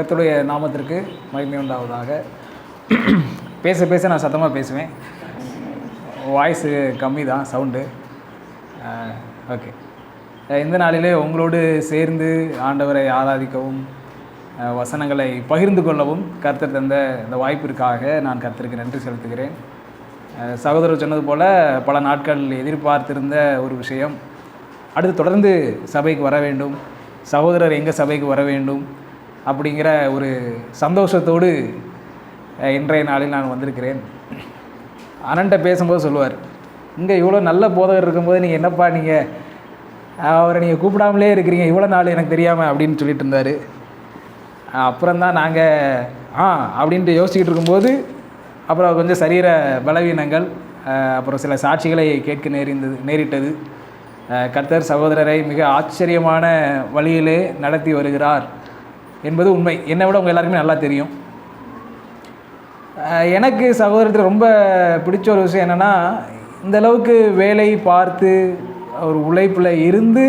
கர்த்தருடைய நாமத்திற்கு மகிமை உண்டாவதாக. பேச பேச நான் சத்தமாக பேசுவேன். வாய்ஸு கம்மி தான், சவுண்டு. ஓகே. இந்த நாளிலே உங்களோடு சேர்ந்து ஆண்டவரை ஆராதிக்கவும் வசனங்களை பகிர்ந்து கொள்ளவும் கர்த்தர் தந்த இந்த வாய்ப்பிற்காக நான் கர்த்தருக்கு நன்றி செலுத்துகிறேன். சகோதரர் சொன்னது போல் பல நாட்கள் எதிர்பார்த்திருந்த ஒரு விஷயம், அடுத்து தொடர்ந்து சபைக்கு வர வேண்டும், சகோதரர் எங்கள் சபைக்கு வர வேண்டும் அப்படிங்கிற ஒரு சந்தோஷத்தோடு இன்றைய நாளில் நான் வந்திருக்கிறேன். அண்ணன்ட்ட பேசும்போது சொல்லுவார், இங்கே இவ்வளோ நல்ல போதகர் இருக்கும்போது நீங்கள் என்னப்பா நீங்கள் அவரை நீங்கள் கூப்பிடாமலே இருக்கிறீங்க, இவ்வளோ நாள் எனக்கு தெரியாமல் அப்படின்னு சொல்லிட்டு இருந்தார். அப்புறம்தான் நாங்கள் அப்படின்ட்டு யோசிச்சுக்கிட்டு இருக்கும்போது அப்புறம் கொஞ்சம் சரீர பலவீனங்கள், அப்புறம் சில சாட்சிகளை கேட்க நேரிட்டது. கர்த்தர் சகோதரரை மிக ஆச்சரியமான வழியிலே நடத்தி வருகிறார் என்பது உண்மை. என்னை விட உங்கள் எல்லாருக்குமே நல்லா தெரியும். எனக்கு சகோதரத்தில் ரொம்ப பிடிச்ச ஒரு விஷயம் என்னென்னா, இந்த அளவுக்கு வேலை பார்த்து ஒரு உழைப்பில் இருந்து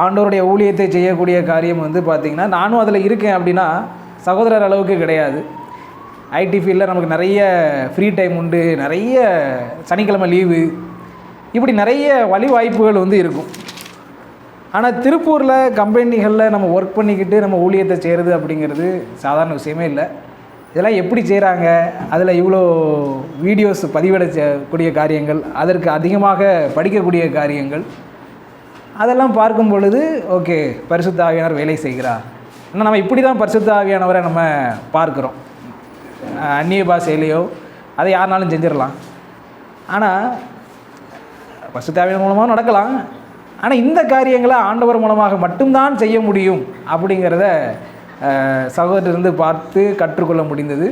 ஆண்டவருடைய ஊழியத்தை செய்யக்கூடிய காரியம் பார்த்திங்கன்னா, நானும் அதில் இருக்கேன் அப்படின்னா சகோதரர் அளவுக்கு கிடையாது. ஐடி ஃபீல்டில் நமக்கு நிறைய ஃப்ரீ டைம் உண்டு, நிறைய சனிக்கிழமை லீவு, இப்படி நிறைய வழி வாய்ப்புகள் இருக்கும். ஆனால் திருப்பூரில் கம்பெனிகளில் நம்ம ஒர்க் பண்ணிக்கிட்டு நம்ம ஊழியத்தை செய்கிறது அப்படிங்கிறது சாதாரண விஷயமே இல்லை. இதெல்லாம் எப்படி செய்கிறாங்க, அதில் இவ்வளோ வீடியோஸ் பதிவிடக்கூடிய காரியங்கள், அதற்கு அதிகமாக படிக்கக்கூடிய காரியங்கள், அதெல்லாம் பார்க்கும் பொழுது ஓகே, பரிசுத்த ஆவியானவர் வேலை செய்கிறார். ஆனால் நம்ம இப்படி தான் பரிசுத்த ஆவியானவரை நம்ம பார்க்குறோம். அந்நிய பாஷையிலையோ அதை யாருனாலும் செஞ்சிடலாம். ஆனால் பரிசுத்த ஆவியானவர் மூலமாக நடக்கலாம். ஆனால் இந்த காரியங்களை ஆண்டவர் மூலமாக மட்டும்தான் செய்ய முடியும் அப்படிங்கிறத சகோதரர்லேருந்து பார்த்து கற்றுக்கொள்ள முடிந்தது.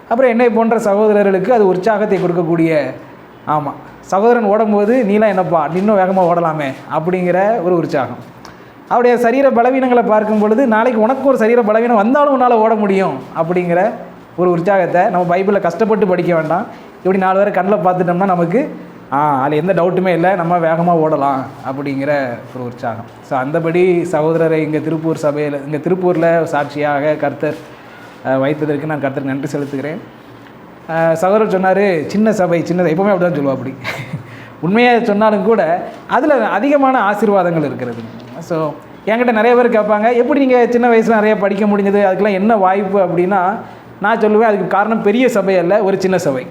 அப்புறம் என்னை போன்ற சகோதரர்களுக்கு அது உற்சாகத்தை கொடுக்கக்கூடிய, ஆமாம் சகோதரன் ஓடும்போது நீலாம் என்னப்பா இன்னும் வேகமாக ஓடலாமே அப்படிங்கிற ஒரு உற்சாகம். அவருடைய சரீர பலவீனங்களை பார்க்கும் பொழுது நாளைக்கு உனக்கு ஒரு சரீர பலவீனம் வந்தாலும் உன்னால் ஓட முடியும் அப்படிங்கிற ஒரு உற்சாகத்தை, நம்ம பைபிளில் கஷ்டப்பட்டு படிக்க வேண்டாம், இப்படி 4 பேரை கண்ணில் பார்த்துட்டோம்னா நமக்கு அதில் எந்த டவுட்டுமே இல்லை, நம்ம வேகமாக ஓடலாம் அப்படிங்கிற ஒரு உற்சாகம். ஸோ அந்தபடி சகோதரரை இங்கே திருப்பூர் சபையில், இங்கே திருப்பூரில் சாட்சியாக கர்த்தர் வைத்ததற்கு நான் கர்த்தருக்கு நன்றி செலுத்துகிறேன். சகோதரர் சொன்னார், சின்ன சபை எப்போவுமே அப்படி தான் சொல்லுவோம். அப்படி உண்மையாக சொன்னாலும் கூட அதில் அதிகமான ஆசீர்வாதங்கள் இருக்கிறது. ஸோ என்கிட்ட நிறைய பேர் கேட்பாங்க, எப்படி நீங்கள் சின்ன வயசில் நிறைய படிக்க முடிஞ்சது, அதுக்கெல்லாம் என்ன வாய்ப்பு அப்படின்னா, நான் சொல்லுவேன் அதுக்கு காரணம் பெரிய சபை அல்ல, ஒரு சின்ன சபை.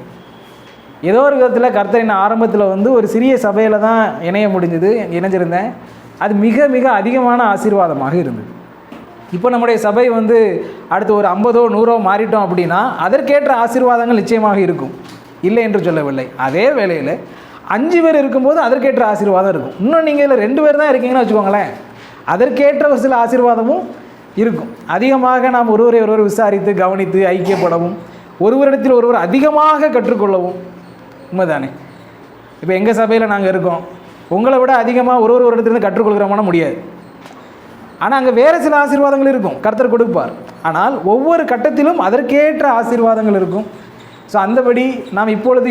ஏதோ ஒரு விதத்தில் கர்த்தரின் ஆரம்பத்தில் ஒரு சிறிய சபையில் தான் இணைஞ்சிருந்தேன். அது மிக மிக அதிகமான ஆசீர்வாதமாக இருந்தது. இப்போ நம்முடைய சபை அடுத்து ஒரு 50 100 மாறிட்டோம் அப்படின்னா அதற்கேற்ற ஆசீர்வாதங்கள் நிச்சயமாக இருக்கும், இல்லை என்று சொல்லவில்லை. அதே வேளையில் 5 பேர் இருக்கும்போது அதற்கேற்ற ஆசீர்வாதம் இருக்கும். இன்னும் நீங்கள் இதில் 2 பேர் தான் இருக்கீங்கன்னு வச்சுக்கோங்களேன், அதற்கேற்ற ஒரு சில ஆசீர்வாதமும் இருக்கும். அதிகமாக நாம் ஒருவரை விசாரித்து கவனித்து ஐக்கியப்படவும், ஒருவரிடத்தில் ஒருவர் அதிகமாக கற்றுக்கொள்ளவும். உண்மைதானே? இப்போ எங்கள் சபையில் நாங்கள் இருக்கோம், உங்களை விட அதிகமாக ஒரு இடத்துலேருந்து கற்றுக்கொள்கிறோமான முடியாது. ஆனால் அங்கே வேறு சில ஆசீர்வாதங்கள் இருக்கும், கர்த்தர் கொடுப்பார். ஆனால் ஒவ்வொரு கட்டத்திலும் அதற்கேற்ற ஆசீர்வாதங்கள் இருக்கும். ஸோ அந்தபடி நாம் இப்பொழுது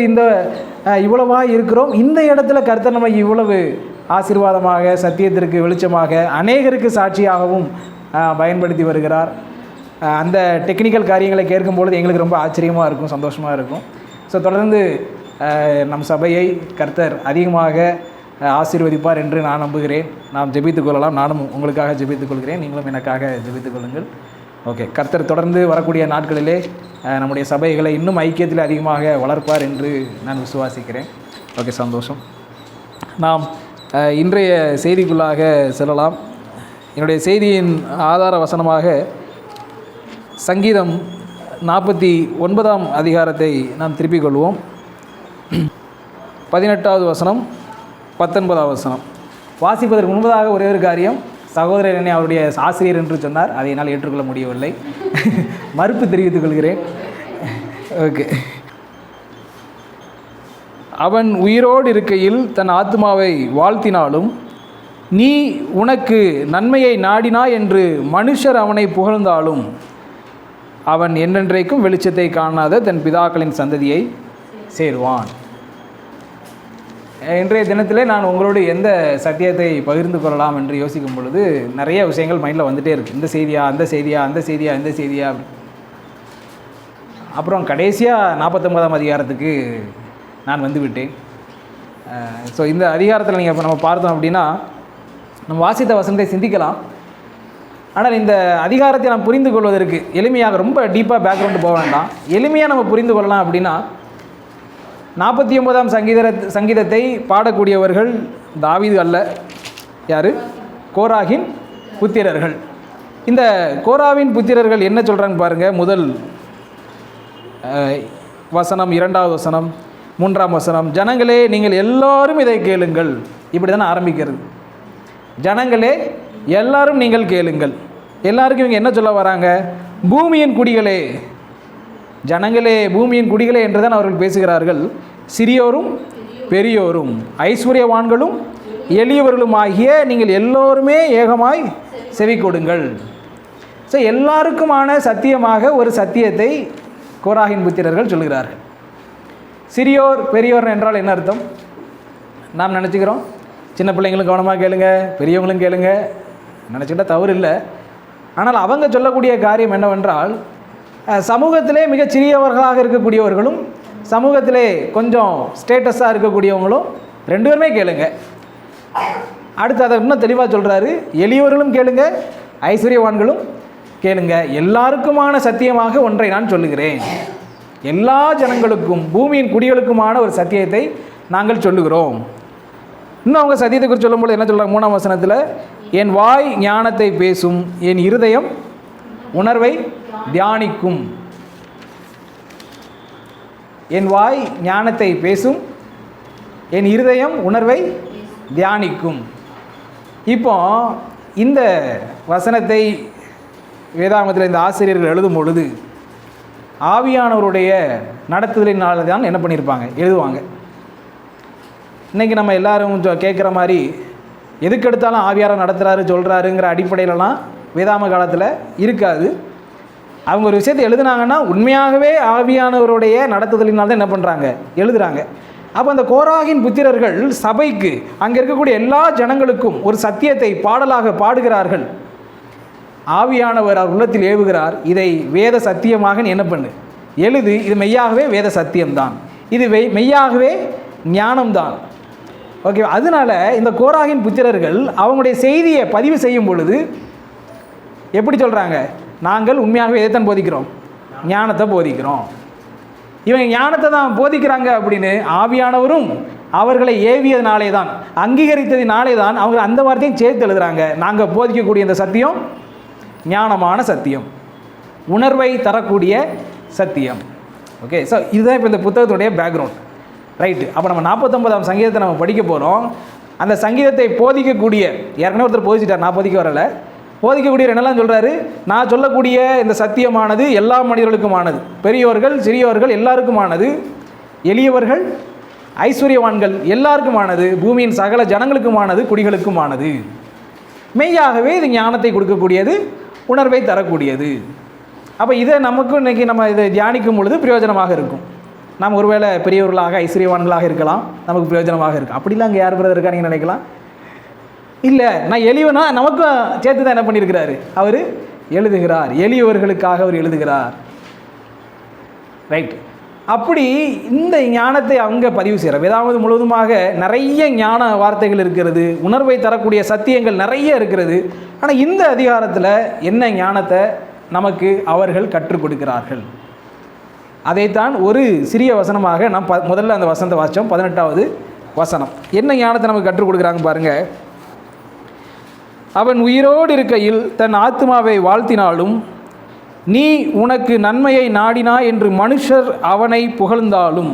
இவ்வளவாக இருக்கிறோம். இந்த இடத்துல கர்த்தர் நம்ம இவ்வளவு ஆசீர்வாதமாக, சத்தியத்திற்கு வெளிச்சமாக, அநேகருக்கு சாட்சியாகவும் பயன்படுத்தி வருகிறார். அந்த டெக்னிக்கல் காரியங்களை கேட்கும்பொழுது எங்களுக்கு ரொம்ப ஆச்சரியமாக இருக்கும், சந்தோஷமாக இருக்கும். ஸோ தொடர்ந்து நம் சபையை கர்த்தர் அதிகமாக ஆசீர்வதிப்பார் என்று நான் நம்புகிறேன். நாம் ஜெபித்துக் கொள்ளலாம். நானும் உங்களுக்காக ஜெபித்துக் கொள்கிறேன், நீங்களும் எனக்காக ஜெபித்துக் கொள்ளுங்கள். ஓகே. கர்த்தர் தொடர்ந்து வரக்கூடிய நாட்களிலே நம்முடைய சபைகளை இன்னும் ஐக்கியத்தில் அதிகமாக வளர்ப்பார் என்று நான் விசுவாசிக்கிறேன். ஓகே, சந்தோஷம். நாம் இன்றைய செய்திக்குள்ளாக செல்லலாம். என்னுடைய செய்தியின் ஆதார வசனமாக சங்கீதம் 49ஆம் அதிகாரத்தை நாம் திருப்பிக் கொள்வோம். 18வது வசனம், 19வது வசனம். வாசிப்பதற்கு முன்பதாக ஒரே ஒரு காரியம், சகோதரர் என்னை அவருடைய ஆசிரியர் என்று சொன்னார், அதை என்னால் ஏற்றுக்கொள்ள முடியவில்லை, மறுப்பு தெரிவித்துக் கொள்கிறேன். ஓகே. அவன் உயிரோடு இருக்கையில் தன் ஆத்மாவை வாழ்த்தினாலும், நீ உனக்கு நன்மையை நாடினாய் என்று மனுஷர் அவனை புகழ்ந்தாலும், அவன் என்றென்றைக்கும் வெளிச்சத்தை காணாத தன் பிதாக்களின் சந்ததியை சேர்வான். இன்றைய தினத்திலே நான் உங்களோடு எந்த சத்தியத்தை பகிர்ந்து கொள்ளலாம் என்று யோசிக்கும் பொழுது நிறைய விஷயங்கள் மைண்டில் வந்துகிட்டே இருக்குது. இந்த செய்தியா, அந்த செய்தியா, அந்த செய்தியா, இந்த செய்தியா. அப்புறம் கடைசியாக 49ஆம் அதிகாரத்துக்கு நான் வந்து விட்டேன். ஸோ இந்த அதிகாரத்தில் நீங்கள் இப்போ நம்ம பார்த்தோம் அப்படின்னா நம்ம வாசித்த வசனத்தை சிந்திக்கலாம். ஆனால் இந்த அதிகாரத்தை நாம் புரிந்து கொள்வதற்கு எளிமையாக ரொம்ப டீப்பாக பேக்ரவுண்டு போக வேண்டாம், எளிமையாக நம்ம புரிந்து கொள்ளலாம் அப்படின்னா 49ஆம் சங்கீதத்தை பாடக்கூடியவர்கள் தாவீது அல்ல, யார்? கோராகின் புத்திரர்கள். இந்த கோராவின் புத்திரர்கள் என்ன சொல்கிறாங்க பாருங்கள். முதல் வசனம், 2வது வசனம், 3ஆம் வசனம். ஜனங்களே நீங்கள் எல்லாரும் இதை கேளுங்கள். இப்படி தானே ஆரம்பிக்கிறது. ஜனங்களே எல்லாரும் நீங்கள் கேளுங்கள். எல்லாருக்கும் இவங்க என்ன சொல்ல வராங்க? பூமியின் குடிகளே, ஜனங்களே பூமியின் குடிகளே என்றுதான் அவர்கள் பேசுகிறார்கள். சிறியோரும் பெரியோரும் ஐஸ்வர்யவான்களும் எளியவர்களும் ஆகிய நீங்கள் எல்லோருமே ஏகமாய் செவி கொடுங்கள். ஸோ எல்லாருக்குமான சத்தியமாக ஒரு சத்தியத்தை கோராகின் புத்திரர்கள் சொல்கிறார்கள். சிறியோர் பெரியோர் என்றால் என்ன அர்த்தம்? நாம் நினச்சிக்கிறோம் சின்ன பிள்ளைங்களும் கவனமாக கேளுங்க, பெரியவங்களும் கேளுங்க, நினச்சிக்கிட்டால் தவறு இல்லை. ஆனால் அவங்க சொல்லக்கூடிய காரியம் என்னவென்றால், சமூகத்திலே மிகச் சிறியவர்களாக இருக்கக்கூடியவர்களும் சமூகத்திலே கொஞ்சம் ஸ்டேட்டஸாக இருக்கக்கூடியவங்களும் 2 பேருமே கேளுங்க. அடுத்து அதை இன்னும் தெளிவாக சொல்கிறாரு, எளியவர்களும் கேளுங்க, ஐஸ்வர்யவான்களும் கேளுங்க. எல்லாருக்குமான சத்தியமாக ஒன்றை நான் சொல்லுகிறேன். எல்லா ஜனங்களுக்கும் பூமியின் குடிகளுக்குமான ஒரு சத்தியத்தை நாங்கள் சொல்லுகிறோம். இன்னும் அவங்க சத்தியத்தை குறித்து சொல்லும்போது என்ன சொல்கிறாங்க? 3ஆம் வசனத்தில், என் வாய் ஞானத்தை பேசும், என் இருதயம் உணர்வை தியானிக்கும். என் வாய் ஞானத்தை பேசும், என் இருதயம் உணர்வை தியானிக்கும். இப்போ இந்த வசனத்தை வேதாகமத்தில் இந்த ஆசிரியர்கள் எழுதும் பொழுது ஆவியானவருடைய நடத்துதலினால தான் என்ன பண்ணியிருப்பாங்க? எழுதுவாங்க. இன்றைக்கி நம்ம எல்லோரும் கேட்குற மாதிரி எதுக்கெடுத்தாலும் ஆவியாரம் நடத்துகிறாரு சொல்கிறாருங்கிற அடிப்படையிலலாம் வேதாம காலத்தில் இருக்காது. அவங்க ஒரு விஷயத்தை எழுதுனாங்கன்னா உண்மையாகவே ஆவியானவருடைய நடத்துதலினால் தான் என்ன பண்ணுறாங்க? எழுதுகிறாங்க. அப்போ அந்த கோராகின் புத்திரர்கள் சபைக்கு, அங்கே இருக்கக்கூடிய எல்லா ஜனங்களுக்கும் ஒரு சத்தியத்தை பாடலாக பாடுகிறார்கள். ஆவியானவர் அவர் உள்ளத்தில் ஏவுகிறார், இதை வேத சத்தியமாக நீ என்ன பண்ணு, எழுது. இது மெய்யாகவே வேத சத்தியம்தான், இது மெய்யாகவே ஞானம்தான். ஓகே. அதனால இந்த கோராகின் புத்திரர்கள் அவங்களுடைய செய்தியை பதிவு செய்யும் பொழுது எப்படி சொல்கிறாங்க? நாங்கள் உண்மையாகவே எதைத்தான் போதிக்கிறோம்? ஞானத்தை போதிக்கிறோம். இவங்க ஞானத்தை தான் போதிக்கிறாங்க அப்படின்னு ஆவியானவரும் அவர்களை ஏவியதுனாலே தான், அங்கீகரித்ததினாலே தான் அவங்க அந்த வார்த்தையும் சேர்த்து எழுதுகிறாங்க. நாங்கள் போதிக்கக்கூடிய இந்த சத்தியம் ஞானமான சத்தியம், உணர்வை தரக்கூடிய சத்தியம். ஓகே. ஸோ இதுதான் இப்போ இந்த புத்தகத்துடைய பேக்ரவுண்ட். ரைட்டு. அப்போ நம்ம 49ஆம் சங்கீதத்தை நம்ம படிக்க போகிறோம். அந்த சங்கீதத்தை போதிக்கக்கூடிய, ஏற்கனவே ஒருத்தர் போதிச்சிட்டார், நான் போதிக்க வரலை, போதிக்கக்கூடியவர் என்னெல்லாம் சொல்கிறாரு? நான் சொல்லக்கூடிய இந்த சத்தியமானது எல்லா மனிதர்களுக்குமானது, பெரியோர்கள் சிறியோர்கள் எல்லாருக்குமானது, எளியவர்கள் ஐஸ்வர்யவான்கள் எல்லாருக்குமானது, பூமியின் சகல ஜனங்களுக்குமானது, குடிகளுக்குமானது. மெய்யாகவே இது ஞானத்தை கொடுக்கக்கூடியது, உணர்வை தரக்கூடியது. அப்போ இதை நமக்கும் இன்றைக்கி நம்ம இதை தியானிக்கும் பொழுது பிரயோஜனமாக இருக்கும். நாம் ஒருவேளை பெரியவர்களாக ஐஸ்வர்யவான்களாக இருக்கலாம், நமக்கு பிரயோஜனமாக இருக்கும். அப்படிலாம் அங்கே யார் பிரதர் இருக்கா நீங்கள் நினைக்கலாம். இல்லை, நான் எளியவனா, நமக்கும் சேர்த்து தான் என்ன பண்ணியிருக்கிறாரு? அவர் எழுதுகிறார், எளியவர்களுக்காக அவர் எழுதுகிறார். ரைட். அப்படி இந்த ஞானத்தை அவங்க பதிவு செய்கிறார். வேதாகமம் முழுவதுமாக நிறைய ஞான வார்த்தைகள் இருக்கிறது, உணர்வை தரக்கூடிய சத்தியங்கள் நிறைய இருக்கிறது. ஆனால் இந்த அதிகாரத்தில் என்ன ஞானத்தை நமக்கு அவர்கள் கற்றுக் கொடுக்கிறார்கள்? அதைத்தான் ஒரு சிறிய வசனமாக நாம் முதல்ல அந்த வசனத்தை வாசித்தோம். 18வது வசனம் என்ன ஞானத்தை நமக்கு கற்றுக் கொடுக்குறாங்க பாருங்கள். அவன் உயிரோடு இருக்கையில் தன் ஆத்மாவை வாழ்த்தினாலும், நீ உனக்கு நன்மையை நாடினா என்று மனுஷர் அவனை புகழ்ந்தாலும்.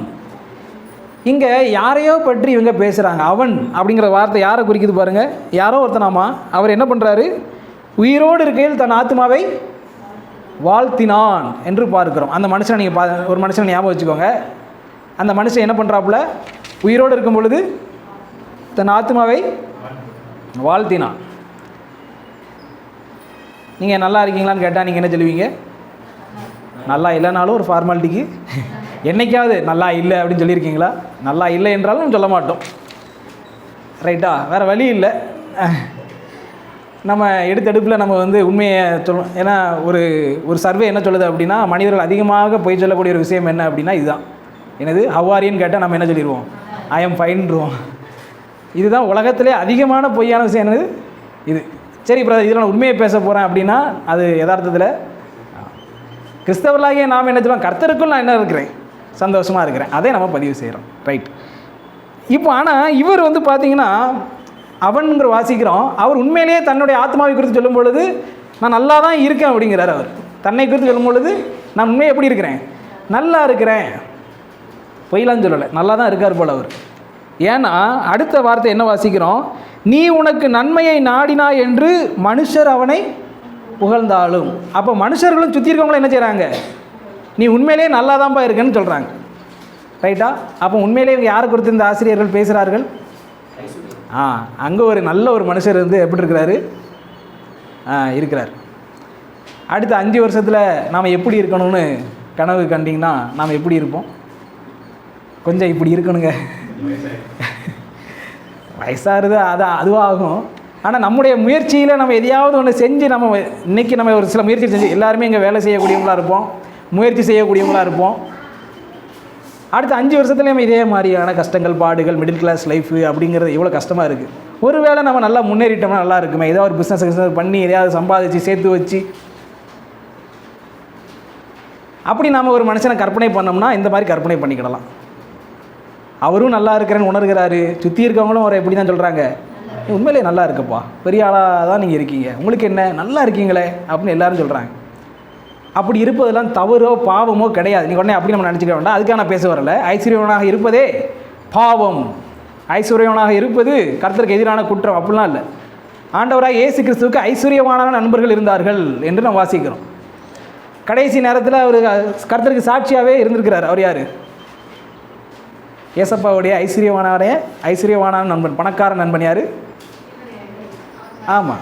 இங்கே யாரையோ பற்றி இவங்க பேசுகிறாங்க. அவன் அப்படிங்கிற வார்த்தை யாரை குறிக்குது பாருங்கள்? யாரோ ஒருத்தனாமா. அவர் என்ன பண்ணுறாரு? உயிரோடு இருக்கையில் தன் ஆத்மாவை வாழ்த்தினான் என்று பார்க்கிறோம். அந்த மனுஷனை நீங்கள் ஒரு மனுஷனை ஞாபகம் வச்சுக்கோங்க. அந்த மனுஷன் என்ன பண்ணுறாப்புல? உயிரோடு இருக்கும் பொழுது தன் ஆத்மாவை வாழ்த்தினான். நீங்கள் நல்லா இருக்கீங்களான்னு கேட்டால் நீங்கள் என்ன சொல்லுவீங்க? நல்லா இல்லைனாலும் ஒரு ஃபார்மாலிட்டிக்கு என்னைக்காவது நல்லா இல்லை அப்படின்னு சொல்லியிருக்கீங்களா? நல்லா இல்லை என்றாலும் சொல்ல மாட்டோம். ரைட்டா? வேறு வழி இல்லை. நம்ம எடுத்தடுப்பில் நம்ம வந்து உண்மையை சொல்லணும். ஏன்னா ஒரு சர்வே என்ன சொல்லுது அப்படின்னா, மனிதர்கள் அதிகமாக பொய் சொல்லக்கூடிய ஒரு விஷயம் என்ன அப்படின்னா இதுதான். என்னது ஹவ்வாரின்னு கேட்டால் நம்ம என்ன சொல்லிடுவோம்? ஐ எம் ஃபைன்ருவோம். இதுதான் உலகத்திலே அதிகமான பொய்யான விஷயம் என்னது இது. சரி பிரதர், இதில் நான் உண்மையை பேச போகிறேன் அப்படின்னா அது யதார்த்தத்தில் கிறிஸ்தவர்களாகிய நாம் என்ன சொல்லுவோம்? கர்த்தருக்குள் நான் என்ன இருக்கிறேன்? சந்தோஷமாக இருக்கிறேன். அதே நம்ம பதிவு செய்கிறோம். ரைட். இப்போ ஆனால் இவர் வந்து பார்த்தீங்கன்னா அவன்கிற வாசிக்கிறோம். அவர் உண்மையிலேயே தன்னுடைய ஆத்மாவை குறித்து சொல்லும் பொழுது நான் நல்லா தான் இருக்கேன் அப்படிங்கிறார். அவர் தன்னை குறித்து சொல்லும் பொழுது நான் உண்மையை எப்படி இருக்கிறேன்? நல்லா இருக்கிறேன். பொய்லாம் சொல்லலை, நல்லா தான் இருக்கார் போல் அவர். ஏன்னா அடுத்த வார்த்தை என்ன வாசிக்கிறோம்? நீ உனக்கு நன்மையை நாடினா என்று மனுஷர் அவனை புகழ்ந்தாலும். அப்போ மனுஷர்களும் சுற்றி இருக்கவங்களும் என்ன செய்கிறாங்க? நீ உண்மையிலேயே நல்லா தான்ப்பா இருக்குன்னு சொல்கிறாங்க. ரைட்டா? அப்போ உண்மையிலே இவங்க யாரை குறித்து இந்த ஆசிரியர்கள் பேசுகிறார்கள்? அங்கே ஒரு நல்ல ஒரு மனுஷர் வந்து எப்படி இருக்கிறாரு? இருக்கிறார். அடுத்த 5 வருஷத்தில் நாம் எப்படி இருக்கணும்னு கனவு கண்டிங்கன்னா நாம் எப்படி இருப்போம்? கொஞ்சம் இப்படி இருக்கணுங்க. வயசாகிறது அதுவாகும். ஆனால் நம்முடைய முயற்சியில் நம்ம எதையாவது ஒன்று செஞ்சு நம்ம இன்றைக்கி நம்ம ஒரு சில முயற்சி செஞ்சு எல்லாருமே இங்கே வேலை செய்யக்கூடியவங்களாக இருப்போம், முயற்சி செய்யக்கூடியவங்களாக இருப்போம். அடுத்த 5 வருஷத்துல நம்ம இதே மாதிரியான கஷ்டங்கள், பாடுகள், மிடில் கிளாஸ் லைஃபு அப்படிங்கிறது எவ்வளோ கஷ்டமாக இருக்குது. ஒருவேளை நம்ம நல்லா முன்னேறிட்டோம்னா நல்லா இருக்குமே, ஏதாவது ஒரு பிஸ்னஸ் பண்ணி எதையாவது சம்பாதிச்சு சேர்த்து வச்சு அப்படி நாம் ஒரு மனுஷனை கற்பனை பண்ணோம்னா இந்த மாதிரி கற்பனை பண்ணிக்கிடலாம். அவரும் நல்லா இருக்கிறேன்னு உணர்கிறாரு, சுற்றி இருக்கவங்களும் அவரை எப்படி தான் சொல்கிறாங்க? உண்மையிலே நல்லா இருக்குப்பா, பெரிய ஆளாக தான் நீங்கள் இருக்கீங்க, உங்களுக்கு என்ன நல்லா இருக்கீங்களே அப்படின்னு எல்லாரும் சொல்கிறாங்க. அப்படி இருப்பதெல்லாம் தவறோ பாவமோ கிடையாது. நீங்கள் உடனே அப்படி நம்ம நினச்சிக்க வேண்டாம். அதுக்காக நான் பேச வரல. ஐஸ்வர்யவனாக இருப்பதே பாவம், ஐஸ்வர்யவனாக இருப்பது கர்த்தருக்கு எதிரான குற்றம் அப்படிலாம் இல்லை. ஆண்டவராக இயேசு கிறிஸ்துவுக்கு ஐஸ்வர்யவான நண்பர்கள் இருந்தார்கள் என்று நாம் வாசிக்கிறோம். கடைசி நேரத்தில் அவர் கர்த்தருக்கு சாட்சியாகவே இருந்திருக்கிறார். அவர் யார்? ஏசப்பாவுடைய ஐஸ்வர்யவான நண்பன், பணக்கார நண்பன் யார்? ஆமாம்,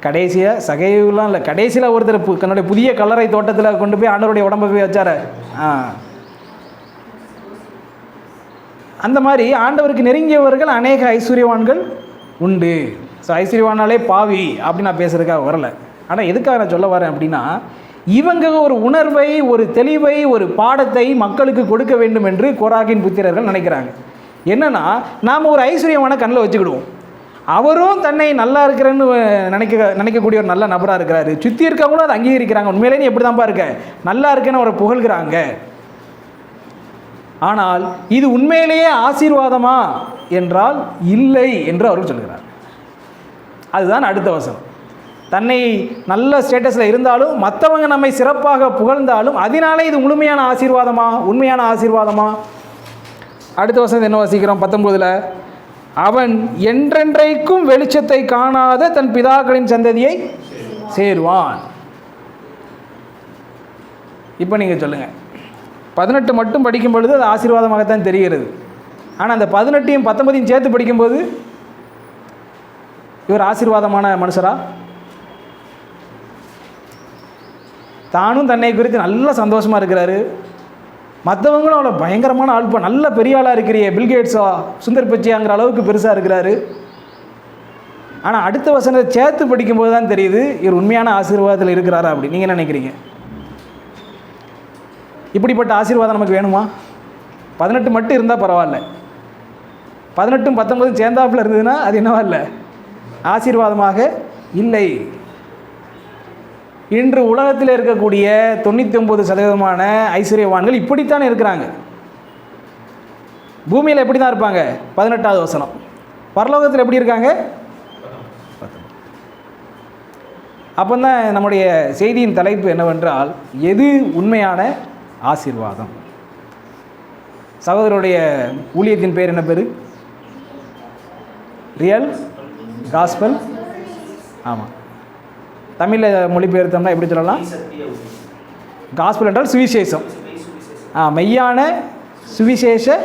கடைசியாக சகைவுலாம் இல்லை, கடைசியில் ஒருத்தர் தன்னுடைய புதிய கல்லறை தோட்டத்தில் கொண்டு போய் ஆண்டவருடைய உடம்பை போய் வச்சார். அந்த மாதிரி ஆண்டவருக்கு நெருங்கியவர்கள் அநேக ஐஸ்வர்யவான்கள் உண்டு. ஸோ ஐஸ்வர்யவானாலே பாவி அப்படின்னு நான் பேசுகிறதுக்காக வரலை. ஆனால் எதுக்காக நான் சொல்ல வரேன் அப்படின்னா, இவங்க ஒரு உணர்வை, ஒரு தெளிவை, ஒரு பாடத்தை மக்களுக்கு கொடுக்க வேண்டும் என்று கோராகின் புத்திரர்கள் நினைக்கிறாங்க. என்னென்னா, நாம் ஒரு ஐஸ்வர்யமான கண்ணில் வச்சுக்கிடுவோம். அவரும் தன்னை நல்லா இருக்கிறேன்னு நினைக்கக்கூடிய ஒரு நல்ல நபராக இருக்கிறாரு. சுற்றி இருக்கவங்களும் அதை அங்கீகரிக்கிறாங்க. உண்மையிலே நீ எப்படி தான்ப்பா இருக்க, நல்லா இருக்கேன்னு அவரை புகழ்கிறாங்க. ஆனால் இது உண்மையிலேயே ஆசீர்வாதமா என்றால் இல்லை என்று அவர்கள் சொல்கிறார். அதுதான் அடுத்த வசனம். தன்னை நல்ல ஸ்டேட்டஸில் இருந்தாலும் மற்றவங்க நம்மை சிறப்பாக புகழ்ந்தாலும் அதனாலே இது முழுமையான ஆசீர்வாதமா, உண்மையான ஆசீர்வாதமா? அடுத்த வசனம் என்ன வாசிக்கிறோம்? 19 அவன் என்றென்றைக்கும் வெளிச்சத்தை காணாத தன் பிதாக்களின் சந்ததியை சேருவான். இப்போ நீங்கள் சொல்லுங்கள், 18 மட்டும் படிக்கும் பொழுது அது ஆசீர்வாதமாகத்தான் தெரிகிறது. ஆனால் அந்த 18ஐயும் 19ஐயும் சேர்த்து படிக்கும்போது இவர் ஆசீர்வாதமான மனுஷரா? தானும் தன்னை குறித்து நல்ல சந்தோஷமாக இருக்கிறாரு, மற்றவங்களும் அவ்வளோ பயங்கரமான ஆள்பா, நல்ல பெரிய ஆளாக இருக்கிறியே, பில்கேட்ஸா, சுந்தர் பிச்சையாங்கிற அளவுக்கு பெருசாக இருக்கிறாரு. ஆனால் அடுத்த வசனத்தை சேர்த்து படிக்கும்போது தான் தெரியுது இவர் உண்மையான ஆசீர்வாதத்தில் இருக்கிறாரா அப்படி. நீங்கள் என்ன நினைக்கிறீங்க? இப்படிப்பட்ட ஆசீர்வாதம் நமக்கு வேணுமா? 18 மட்டும் இருந்தால் பரவாயில்ல, 18 19 சேர்ந்தாப்பில் இருந்ததுன்னா அது என்னவா இல்லை? ஆசீர்வாதமாக இல்லை. இன்று உலகத்தில் இருக்கக்கூடிய 99% ஐஸ்வர்யவான்கள் இப்படித்தான் இருக்கிறாங்க. பூமியில் எப்படி தான் இருப்பாங்க? 18வது வசனம். பரலோகத்தில் எப்படி இருக்காங்க? அப்போ தான் நம்முடைய செய்தியின் தலைப்பு என்னவென்றால், எது உண்மையான ஆசீர்வாதம்? சகோதரருடைய ஊழியத்தின் பேர் என்ன பேர்? Real gospel. ஆமாம், தமிழில் மொழிபெயர்த்தோம்னா எப்படி சொல்லலாம்? காஸ்பல் என்றால் சுவிசேஷம். மெய்யான சுவிசேஷ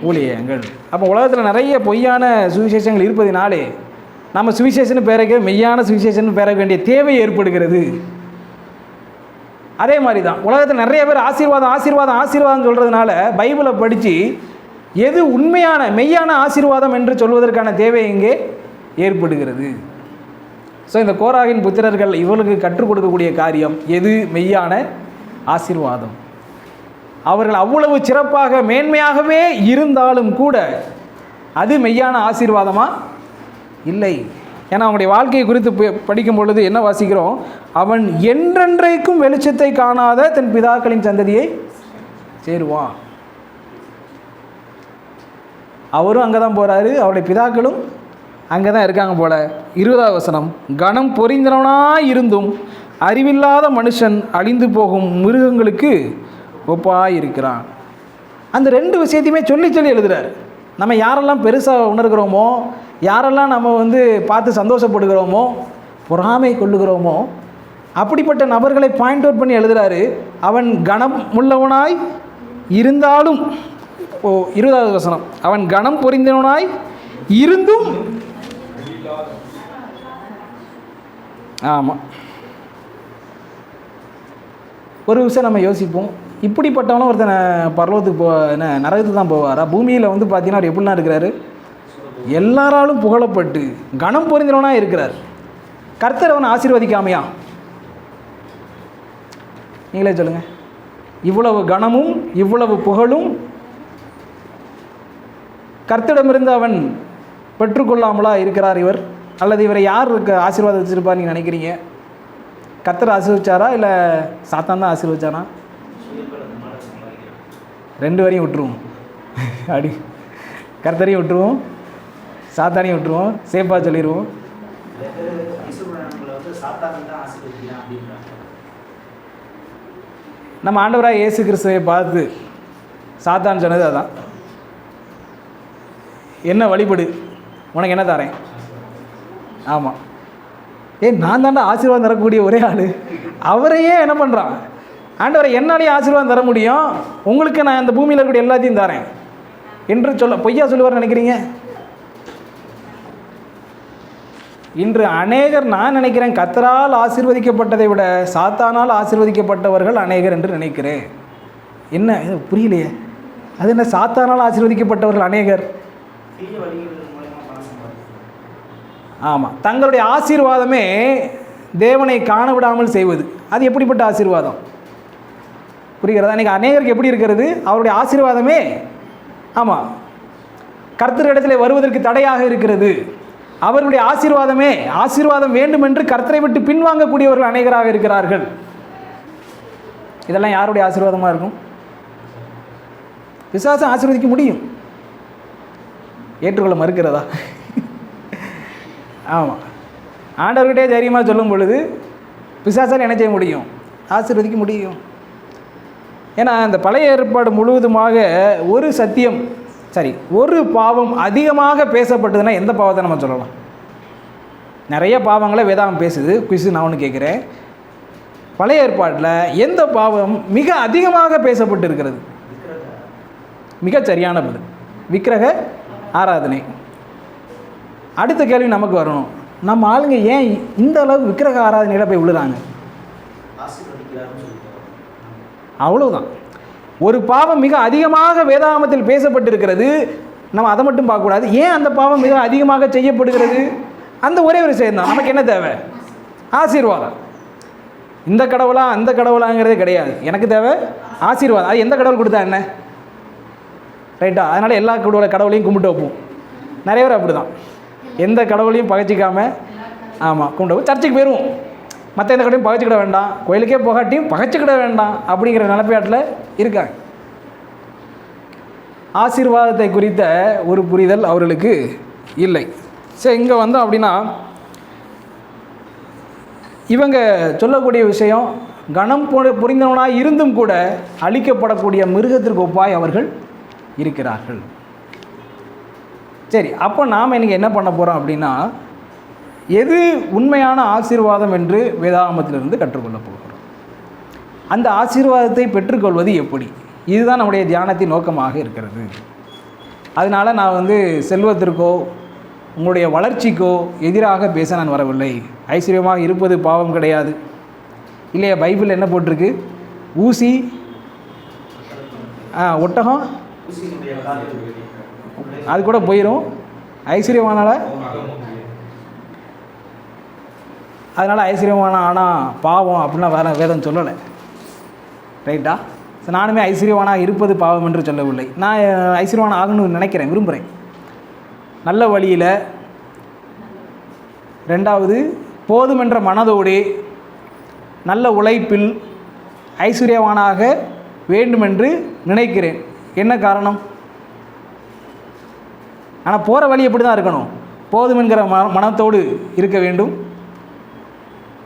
ஊழியங்கள். அப்போ உலகத்தில் நிறைய பொய்யான சுவிசேஷங்கள் இருப்பதினாலே நம்ம சுவிசேஷன்னு பேரைக்க மெய்யான சுவிசேஷன்னு பேர வேண்டிய தேவை ஏற்படுகிறது. அதே மாதிரி தான் உலகத்தில் நிறைய பேர் ஆசீர்வாதம் ஆசீர்வாதம் ஆசீர்வாதம் சொல்கிறதுனால பைபிளை படித்து எது உண்மையான மெய்யான ஆசீர்வாதம் என்று சொல்வதற்கான தேவை எங்கே ஏற்படுகிறது. ஸோ இந்த கோராகின் புத்திரர்கள் இவர்களுக்கு கற்றுக் கொடுக்கக்கூடிய காரியம் எது மெய்யான ஆசீர்வாதம். அவர்கள் அவ்வளவு சிறப்பாக மேன்மையாகவே இருந்தாலும் கூட அது மெய்யான ஆசீர்வாதமா இல்லை. ஏன்னா அவனுடைய வாழ்க்கையை குறித்து படிக்கும் பொழுது என்ன வாசிக்கிறோம்? அவன் என்றென்றைக்கும் வெளிச்சத்தை காணாத தன் பிதாக்களின் சந்ததியை சேருவான். அவரும் அங்கே தான் போகிறாரு, அவருடைய பிதாக்களும் அங்கே தான் இருக்காங்க போல. 20வது வசனம், கணம் பொறிந்தவனாய் இருந்தும் அறிவில்லாத மனுஷன் அழிந்து போகும் மிருகங்களுக்கு ஒப்பாய் இருக்கிறான். அந்த 2 விஷயத்தையுமே சொல்லி சொல்லி எழுதுகிறார். நம்ம யாரெல்லாம் பெருசாக உணர்கிறோமோ, யாரெல்லாம் நம்ம பார்த்து சந்தோஷப்படுகிறோமோ, பொறாமை கொள்ளுகிறோமோ, அப்படிப்பட்ட நபர்களை பாயிண்ட் அவுட் பண்ணி எழுதுகிறாரு. அவன் கணம் உள்ளவனாய் இருந்தாலும், 20வது வசனம், அவன் கணம் பொறிந்தவனாய் இருந்தும், ஆமாம், ஒரு விஷயம் நம்ம யோசிப்போம். இப்படிப்பட்டவனும் ஒருத்தனை பரலோகத்துக்கு நரகத்துக்கு தான் போவாரா? பூமியில் பார்த்தீங்கன்னா அவர் எப்படிலாம் இருக்கிறாரு? எல்லாராலும் புகழப்பட்டு கணம் பொறிந்தவனாக இருக்கிறார். கர்த்தர் அவனை ஆசீர்வதிக்காமையா? நீங்களே சொல்லுங்கள். இவ்வளவு கணமும் இவ்வளவு புகழும் கர்த்தரிடமிருந்து அவன் பெற்றுக்கொள்ளாமலா இருக்கிறார் இவர்? அல்லது இவரை யார் ஆசீர்வாதம் வச்சுருப்பார் நீங்கள் நினைக்கிறீங்க? கர்த்தர் ஆசீர்வதிச்சாரா இல்லை சாத்தான் தான் ஆசீர்வதிச்சானா? 2 வரையும் விட்டுருவோம். அப்படி கர்த்தரையும் விட்டுருவோம், சாத்தானையும் விட்டுருவோம், சேஃபாக சொல்லிடுவோம். நம்ம ஆண்டவராக இயேசு கிறிஸ்துவை பார்த்து சாத்தான் சொன்னது அதான், என்ன வழிபடு, உனக்கு என்ன தரேன்? ஆமாம், நான் தாண்டா ஆசீர்வாதம் தரக்கூடிய ஒரே ஆள். அவரையே என்ன பண்ணுறான்? ஆண்டவரை என்னாலேயே ஆசீர்வாதம் தர முடியும், உங்களுக்கு நான் இந்த பூமியில் இருக்கக்கூடிய எல்லாத்தையும் தரேன் என்று பொய்யா சொல்லுவார் நினைக்கிறீங்க? இன்று அநேகர், நான் நினைக்கிறேன், கர்த்தரால் ஆசீர்வதிக்கப்பட்டதை விட சாத்தானால் ஆசீர்வதிக்கப்பட்டவர்கள் அநேகர் என்று நினைக்கிறேன். என்ன புரியலையே? அது என்ன சாத்தானால் ஆசீர்வதிக்கப்பட்டவர்கள் அநேகர்? ஆமாம், தங்களுடைய ஆசீர்வாதமே தேவனை காண விடாமல் செய்வது. அது எப்படிப்பட்ட ஆசீர்வாதம்? புரிகிறதா? இன்றைக்கி அநேகருக்கு எப்படி இருக்கிறது? அவருடைய ஆசீர்வாதமே ஆமாம் கர்த்தரிடத்தில் வருவதற்கு தடையாக இருக்கிறது. அவர்களுடைய ஆசீர்வாதமே, ஆசீர்வாதம் வேண்டும் என்று கர்த்தரை விட்டு பின்வாங்கக்கூடியவர்கள் அநேகராக இருக்கிறார்கள். இதெல்லாம் யாருடைய ஆசீர்வாதமாக இருக்கும்? பிசாசம் ஆசீர்வதிக்க முடியும், ஏற்றுக்கொள்ள மறுக்கிறதா? ஆமாம், ஆண்டவர்கிட்டே தைரியமாக சொல்லும் பொழுது பிசாசால் என்ன செய்ய முடியும்? ஆசீர்வதிக்க முடியும். ஏன்னா இந்த பழைய ஏற்பாடு முழுவதுமாக ஒரு சத்தியம், சரி, ஒரு பாவம் அதிகமாக பேசப்பட்டதுன்னா எந்த பாவத்தை நம்ம சொல்லலாம்? நிறைய பாவங்களை வேதாகம் பேசுது. குவிஸ் நான் ஒன்று கேட்குறேன், பழைய ஏற்பாட்டில் எந்த பாவம் மிக அதிகமாக பேசப்பட்டு இருக்கிறது? மிக சரியான பதில், விக்கிரக ஆராதனை. அடுத்த கேள்வி நமக்கு வரணும், நம்ம ஆளுங்க ஏன் இந்த அளவு விக்கிரக ஆராதனையில் போய் விழுறாங்க? அவ்வளவுதான். ஒரு பாவம் மிக அதிகமாக வேதாகமத்தில் பேசப்பட்டிருக்கிறது, நம்ம அதை மட்டும் பார்க்கக்கூடாது. ஏன் அந்த பாவம் மிக அதிகமாக செய்யப்படுகிறது? அந்த ஒரே ஒரு விஷயம் தான். நமக்கு என்ன தேவை? ஆசீர்வாதம். இந்த கடவுளா அந்த கடவுளாங்கிறதே கிடையாது, எனக்கு தேவை ஆசீர்வாதம். அது எந்த கடவுள் கொடுத்தா என்ன? ரைட்டா? அதனால் எல்லா கடவுளையும் கும்பிட்டு வைப்போம். நிறைய பேர் அப்படி தான், எந்த கடவுளையும் பகைச்சிக்காமல் ஆமாம் கும்பிட்டு வைப்போம். சர்ச்சுக்கு போயிடுவோம், மற்ற எந்த கடையும் பகைச்சிக்கிட வேண்டாம், கோயிலுக்கே போகாட்டியும் பகைச்சிக்கிட வேண்டாம் அப்படிங்கிற நிலப்பாட்டில் இருக்காங்க. ஆசீர்வாதத்தை குறித்த ஒரு புரிதல் அவர்களுக்கு இல்லை. சரி, இங்கே வந்தோம் அப்படின்னா இவங்க சொல்லக்கூடிய விஷயம், கணம் புரிந்தவனாக இருந்தும் கூட அழிக்கப்படக்கூடிய மிருகத்திற்கு ஒப்பாய் அவர்கள் இருக்கிறார்கள். சரி, அப்போ நாம் இன்றைக்கி என்ன பண்ண போகிறோம் அப்படின்னா, எது உண்மையான ஆசீர்வாதம் என்று வேதாகமத்திலிருந்து கற்றுக்கொள்ள போகிறோம். அந்த ஆசீர்வாதத்தை பெற்றுக்கொள்வது எப்படி? இதுதான் நம்முடைய தியானத்தின் நோக்கமாக இருக்கிறது. அதனால் நான் செல்வத்திற்கோ உங்களுடைய வளர்ச்சிக்கோ எதிராக பேச நான் வரவில்லை. ஐஸ்வர்யமாக இருப்பது பாவம் கிடையாது இல்லையா? பைபிள் என்ன போட்டிருக்கு? ஊசி, ஒட்டகம் அது கூட போயிடும். ஐஸ்வர்யவானால அதனால் ஐஸ்வர்யமான ஆனால் பாவம் அப்படின்லாம் வேறு வேதம் சொல்லலை. ரைட்டா? ஸோ நானுமே ஐஸ்வர்யவானாக இருப்பது பாவம் என்று சொல்லவில்லை. நான் ஐஸ்வர்யவான் ஆகணும்னு நினைக்கிறேன், விரும்புகிறேன். நல்ல வழியில், ரெண்டாவது போதுமென்ற மனதோடு நல்ல உழைப்பில் ஐஸ்வர்யவானாக வேண்டுமென்று நினைக்கிறேன். என்ன காரணம்? ஆனால் போகிற வழி எப்படி தான் இருக்கணும்? போதுமென்கிற மனத்தோடு இருக்க வேண்டும்,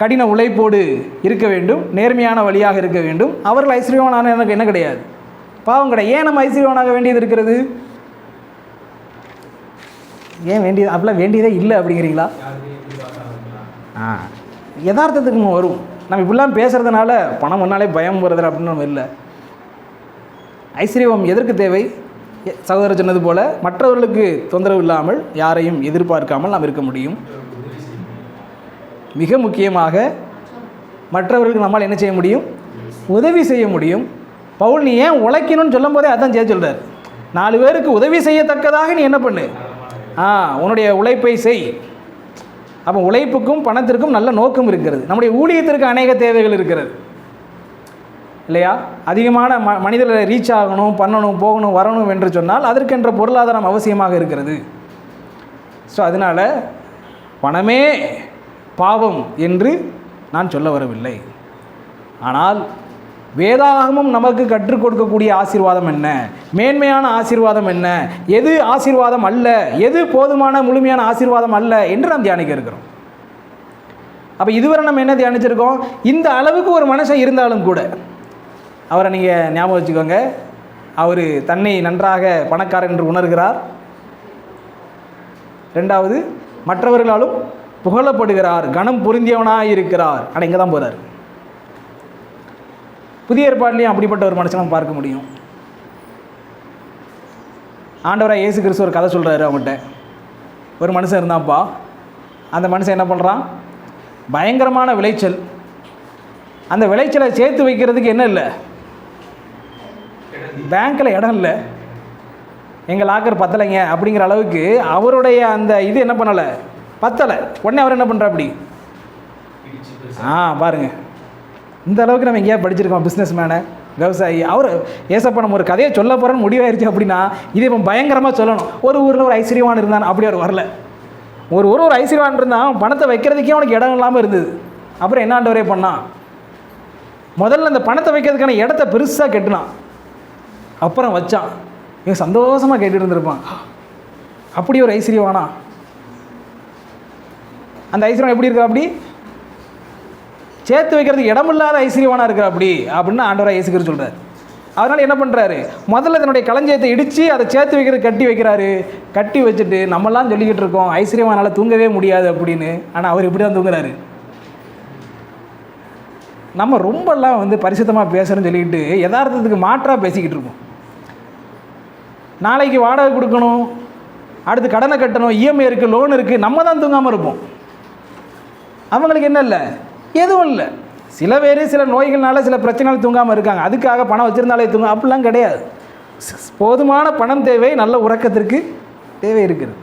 கடின உழைப்போடு இருக்க வேண்டும், நேர்மையான வழியாக இருக்க வேண்டும். அவர்கள் ஐஸ்வர்யவானான எனக்கு என்ன கிடையாது, பாவம் கிடையாது. ஏன் நம்ம ஐஸ்வர்யவானாக வேண்டியது இருக்கிறது? ஏன் வேண்டியது? அப்படிலாம் வேண்டியதே இல்லை அப்படிங்கிறீங்களா? யதார்த்தத்துக்கு நம்ம வரும். நம்ம இப்படிலாம் பேசுகிறதுனால பணம் முன்னாலே பயம் வருது அப்படின்னு நம்ம இல்லை. ஐஸ்வர்யம் எதற்கு தேவை? சகோதரர் சொன்னது போல் மற்றவர்களுக்கு தொந்தரவு இல்லாமல் யாரையும் எதிர்பார்க்காமல் நாம் இருக்க முடியும். மிக முக்கியமாக மற்றவர்களுக்கு நம்மால் என்ன செய்ய முடியும்? உதவி செய்ய முடியும். பவுல் நீ ஏன் உழைக்கணும்னு சொல்லும் போதே அதான் செய்ய சொல்கிறார். 4 பேருக்கு உதவி செய்யத்தக்கதாக நீ என்ன பண்ணு, உன்னுடைய உழைப்பை செய். அப்போ உழைப்புக்கும் பணத்திற்கும் நல்ல நோக்கம் இருக்கிறது. நம்முடைய ஊழியத்திற்கு அநேக தேவைகள் இருக்கிறது இல்லையா? அதிகமான மனிதர்களை ரீச் ஆகணும், பண்ணணும், போகணும், வரணும் என்று சொன்னால் அதற்கென்ற பொருளாதாரம் அவசியமாக இருக்கிறது. ஸோ அதனால் பணமே பாவம் என்று நான் சொல்ல வரவில்லை. ஆனால் வேதாகமம் நமக்கு கற்றுக் கொடுக்கக்கூடிய ஆசீர்வாதம் என்ன, மேன்மையான ஆசீர்வாதம் என்ன, எது ஆசீர்வாதம் அல்ல, எது போதுமான முழுமையான ஆசீர்வாதம் அல்ல என்று நாம் தியானிக்க இருக்கிறோம். அப்போ இதுவரை நம்ம என்ன தியானிச்சிருக்கோம்? இந்த அளவுக்கு ஒரு மனுஷன் இருந்தாலும் கூட அவரை நீங்கள் ஞாபகம் வச்சுக்கோங்க, அவர் தன்னை நன்றாக பணக்காரர் என்று உணர்கிறார். ரெண்டாவது, மற்றவர்களாலும் புகழப்படுகிறார், கனம் பொருந்தியவனாக இருக்கிறார். ஆனால் இங்கே தான் போகிறார். புதிய ஏற்பாட்டிலையும் அப்படிப்பட்ட ஒரு மனுஷனை பார்க்க முடியும். ஆண்டவராக இயேசு கிறிஸ்து ஒரு கதை சொல்கிறாரு. அவங்ககிட்ட ஒரு மனுஷன் இருந்தான்ப்பா. அந்த மனுஷன் என்ன பண்ணுறான்? பயங்கரமான விளைச்சல். அந்த விளைச்சலை சேர்த்து வைக்கிறதுக்கு என்ன இல்லை, பேங்க்கில் இடம் இல்லை, எங்கள் லாக்கர் பத்தலைங்க அப்படிங்கிற அளவுக்கு அவருடைய அந்த இது என்ன பண்ணலை, பத்தலை. உடனே அவர் என்ன பண்ணுறா அப்படி பாருங்கள், இந்த அளவுக்கு நம்ம எங்கேயா படிச்சிருக்கோம். பிஸ்னஸ் மேனை, விவசாயி, அவர் ஏசப்பா நம்ம ஒரு கதையை சொல்ல போகிறோன்னு முடிவாயிருச்சு அப்படின்னா இது இப்போ பயங்கரமாக சொல்லணும். ஒரு ஊரில் ஒரு ஐஸ்வர்யவான் இருந்தான், அப்படி அவர் வரல. ஒரு ஐஸ்வர்யவான் இருந்தான், பணத்தை வைக்கிறதுக்கே அவனுக்கு இடம் இல்லாமல் இருந்தது. அப்புறம் என்ன ஆண்டவரே பண்ணான்? முதல்ல அந்த பணத்தை வைக்கிறதுக்கான இடத்த பெருசாக கெட்டினான், அப்புறம் வச்சான். இவன் சந்தோஷமாக கேட்டுட்டு இருந்திருப்பான். அப்படி ஒரு ஐஸ்வர்யவானா? அந்த ஐஸ்வர்யம் எப்படி இருக்கா? அப்படி சேர்த்து வைக்கிறதுக்கு இடமில்லாத ஐஸ்வர்யவானா இருக்கிற அப்படி அப்படின்னு ஆண்டவராக இயேசு கிறிஸ்து சொல்கிறார். அதனால் என்ன பண்ணுறாரு? முதல்ல தன்னுடைய களஞ்சியத்தை இடித்து அதை சேர்த்து வைக்கிறது கட்டி வைக்கிறாரு. கட்டி வச்சுட்டு நம்மளாம் சொல்லிக்கிட்டு இருக்கோம் ஐஸ்வர்யவானால் தூங்கவே முடியாது அப்படின்னு. ஆனால் அவர் இப்படி தான் தூங்குறாரு. நம்ம ரொம்பலாம் பரிசுத்தமாக பேசுகிறேன்னு சொல்லிக்கிட்டு யதார்த்தத்துக்கு மாற்றாக பேசிக்கிட்டு இருக்கோம். நாளைக்கு வாடகை கொடுக்கணும், அடுத்து கடனை கட்டணும், இஎம்ஐ இருக்குது, லோன் இருக்குது, நம்ம தான் தூங்காமல் இருப்போம். அவங்களுக்கு என்ன இல்லை, எதுவும் இல்லை. சில பேர் சில நோய்கள்னால சில பிரச்சனைகள் தூங்காமல் இருக்காங்க. அதுக்காக பணம் வச்சுருந்தாலே தூங்க அப்படிலாம் கிடையாது. போதுமான பணம் தேவை, நல்ல உறக்கத்திற்கு தேவை இருக்குது.